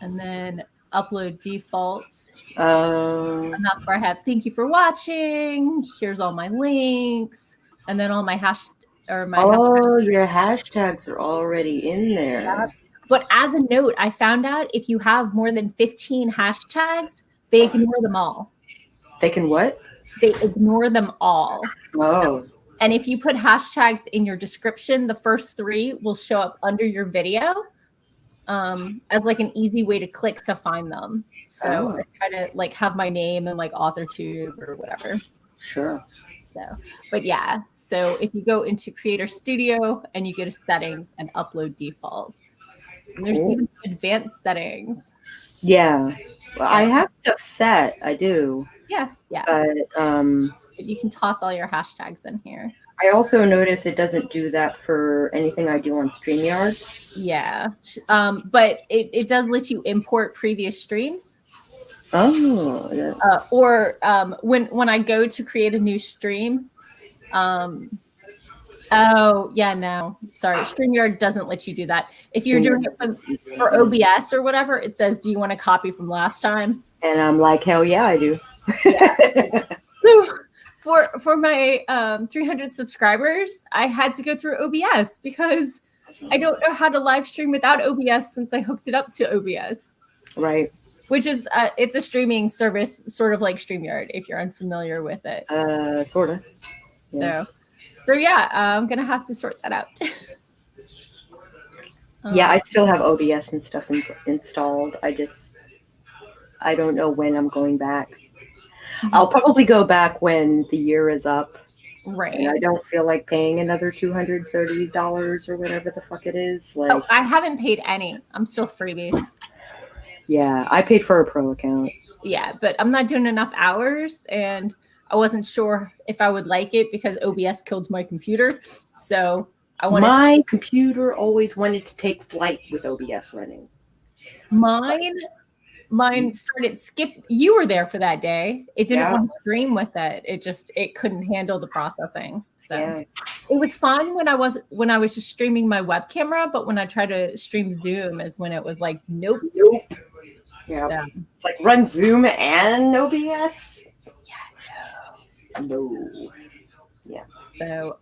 and then upload defaults. And that's where I have thank you for watching. Here's all my links. And then all my hashtags. Your hashtags are already in there. Yeah. But as a note, I found out if you have more than 15 hashtags, they ignore them all. They can what? They ignore them all. Oh. And if you put hashtags in your description, the first 3 will show up under your video as like an easy way to click to find them. So I try to like have my name and like AuthorTube or whatever. Sure. So, but yeah. So if you go into Creator Studio and you go to settings and upload defaults, and there's even some advanced settings. Yeah. Well, I have stuff set. I do. Yeah. But you can toss all your hashtags in here. I also notice it doesn't do that for anything I do on StreamYard. Yeah. But it does let you import previous streams. Oh. Yeah. Or when I go to create a new stream, oh, yeah, no. Sorry. StreamYard doesn't let you do that. If you're doing it for OBS or whatever, it says, do you want to copy from last time? And I'm like, hell yeah, I do. Yeah. So for my 300 subscribers, I had to go through OBS because I don't know how to live stream without OBS since I hooked it up to OBS. Right. Which is, it's a streaming service, sort of like StreamYard, if you're unfamiliar with it. Sort of. Yeah. So yeah, I'm going to have to sort that out. Yeah, I still have OBS and stuff installed. I don't know when I'm going back. I'll probably go back when the year is up. Right. And I don't feel like paying another $230 or whatever the fuck it is. Like, oh, I haven't paid any. I'm still freebies. Yeah, I paid for a pro account. Yeah, but I'm not doing enough hours, and I wasn't sure if I would like it because OBS killed my computer. So my computer always wanted to take flight with OBS running. Mine started you were there for that day. It didn't want to stream with it. It couldn't handle the processing. So it was fine when I was just streaming my web camera, but when I tried to stream Zoom is when it was like, nope. Yeah. It's like run Zoom and OBS. Yeah, no. Yeah. So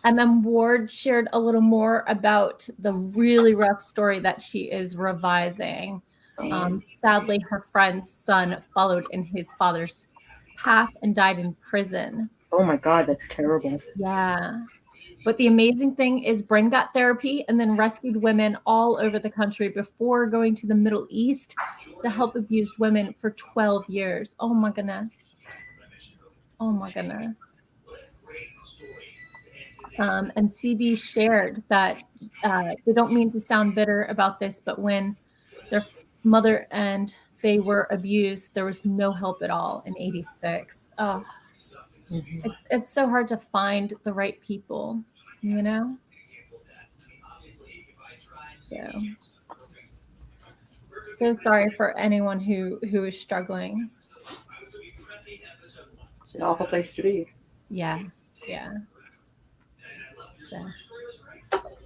and then Ward shared a little more about the really rough story that she is revising. Sadly, her friend's son followed in his father's path and died in prison. Oh my God, that's terrible. Yeah. But the amazing thing is Bryn got therapy and then rescued women all over the country before going to the Middle East to help abused women for 12 years. Oh my goodness. Oh my goodness. And CB shared that they don't mean to sound bitter about this, but when their mother and they were abused, there was no help at all in 86. Oh, it's so hard to find the right people, you know? So sorry for anyone who is struggling. It's an awful place to be. Yeah.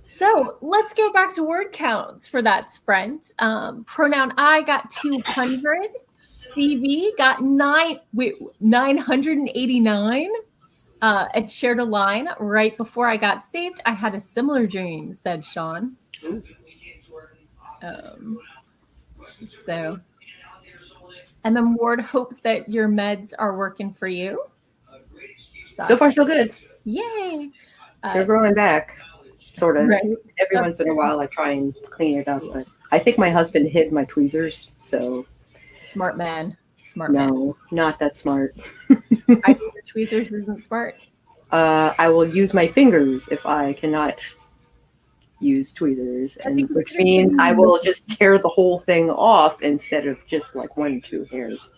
So let's go back to word counts for that sprint. Pronoun I got 200. CV got 989. And shared a line right before I got saved. I had a similar dream, said Sean. So MM Ward hopes that your meds are working for you. So far, so good. Yay. They're growing back, sort of. Right. Every once in a while, I try and clean it up. But I think my husband hid my tweezers, so. Smart man. Smart man. No, not that smart. I think the tweezers isn't smart. I will use my fingers if I cannot use tweezers, which means I will just tear the whole thing off instead of just like 1 or 2 hairs.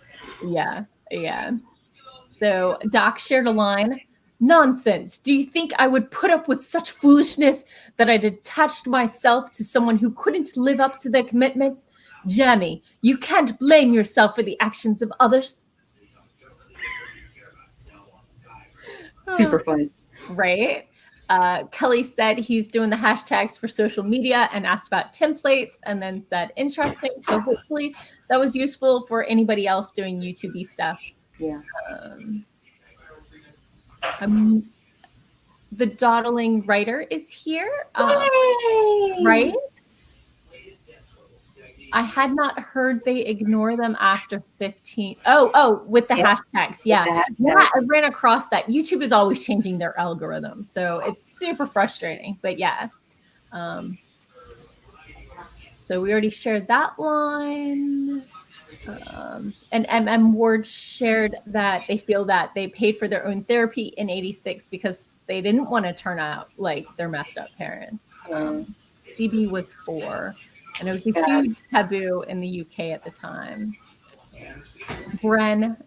Yeah. So Doc shared a line. Nonsense. Do you think I would put up with such foolishness that I'd attached myself to someone who couldn't live up to their commitments? Jamie, you can't blame yourself for the actions of others. Super fun. Right? Kelly said he's doing the hashtags for social media and asked about templates and then said interesting. So hopefully that was useful for anybody else doing YouTube stuff. Yeah. The dawdling writer is here. Right? I had not heard they ignore them after 15. Oh, with the hashtags. Yeah. Yeah, I ran across that. YouTube is always changing their algorithm. So it's super frustrating. But yeah. So we already shared that one. And MM Ward shared that they feel that they paid for their own therapy in 86 because they didn't want to turn out like their messed up parents. CB was 4. And it was a huge taboo in the UK at the time. Bren,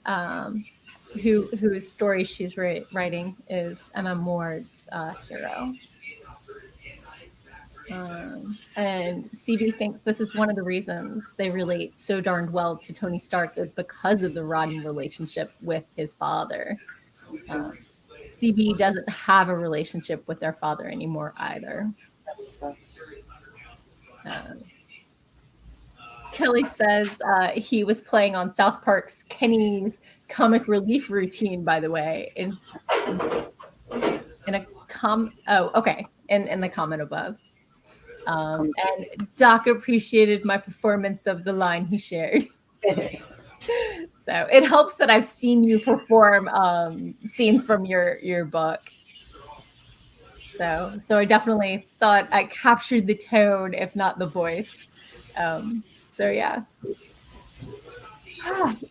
whose story she's writing is MM Ward's hero. And CB thinks this is one of the reasons they relate so darned well to Tony Stark is because of the rotten relationship with his father. CB doesn't have a relationship with their father anymore either. Kelly says he was playing on South Park's Kenny's comic relief routine, by the way, in the comment above. And Doc appreciated my performance of the line he shared. So it helps that I've seen you perform scenes from your book. So I definitely thought I captured the tone, if not the voice. So yeah.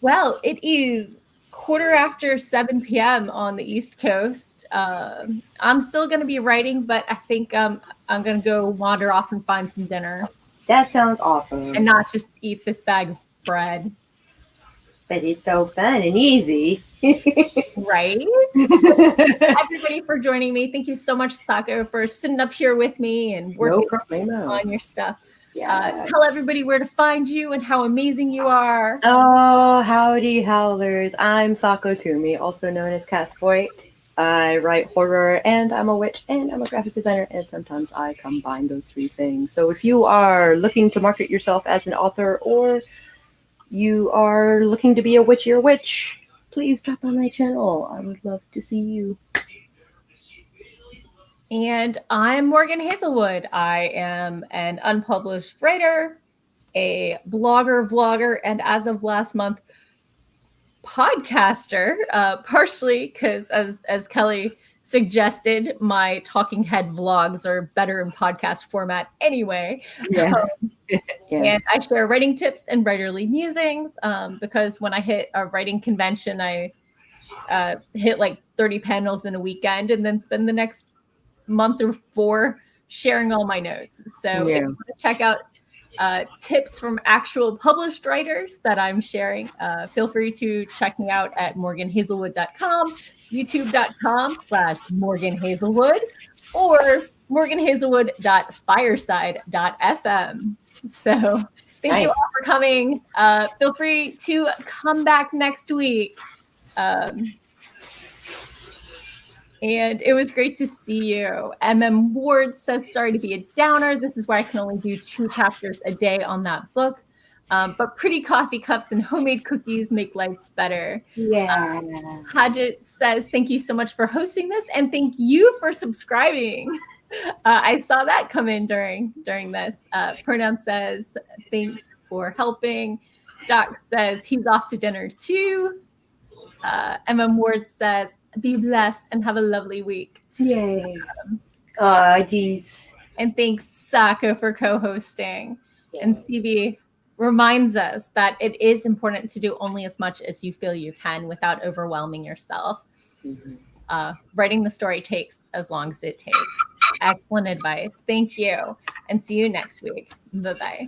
Well, it is 7:15 p.m. on the East Coast. I'm still going to be writing, but I think I'm going to go wander off and find some dinner. That sounds awesome. And not just eat this bag of bread. But it's so fun and easy. Right? Everybody for joining me. Thank you so much, Sako, for sitting up here with me and working on your stuff. Yeah. Tell everybody where to find you and how amazing you are. Oh, howdy, howlers. I'm Sako Toomey, also known as Cass Voigt. I write horror, and I'm a witch, and I'm a graphic designer, and sometimes I combine those 3 things. So if you are looking to market yourself as an author, or you are looking to be a witchier witch, please drop on my channel. I would love to see you. And I'm Morgan Hazelwood. I am an unpublished writer, a blogger, vlogger, and as of last month, podcaster, partially because as Kelly suggested, my talking head vlogs are better in podcast format anyway. Yeah. And I share writing tips and writerly musings because when I hit a writing convention, I hit like 30 panels in a weekend and then spend the next month or 4 sharing all my notes. So if you want to check out tips from actual published writers that I'm sharing, feel free to check me out at morganhazelwood.com, youtube.com/morganhazelwood, or morganhazelwood.fireside.fm. So thank you all for coming. Feel free to come back next week. And it was great to see you. MM Ward says, sorry to be a downer. This is why I can only do 2 chapters a day on that book. But pretty coffee cups and homemade cookies make life better. Yeah. Paget says, thank you so much for hosting this. And thank you for subscribing. I saw that come in during this. Pronoun says, thanks for helping. Doc says, he's off to dinner too. MM Ward says, be blessed and have a lovely week. Yay. Geez. And thanks, Sako, for co-hosting. And CB reminds us that it is important to do only as much as you feel you can without overwhelming yourself. Writing the story takes as long as it takes. Excellent advice. Thank you. And see you next week. Bye-bye.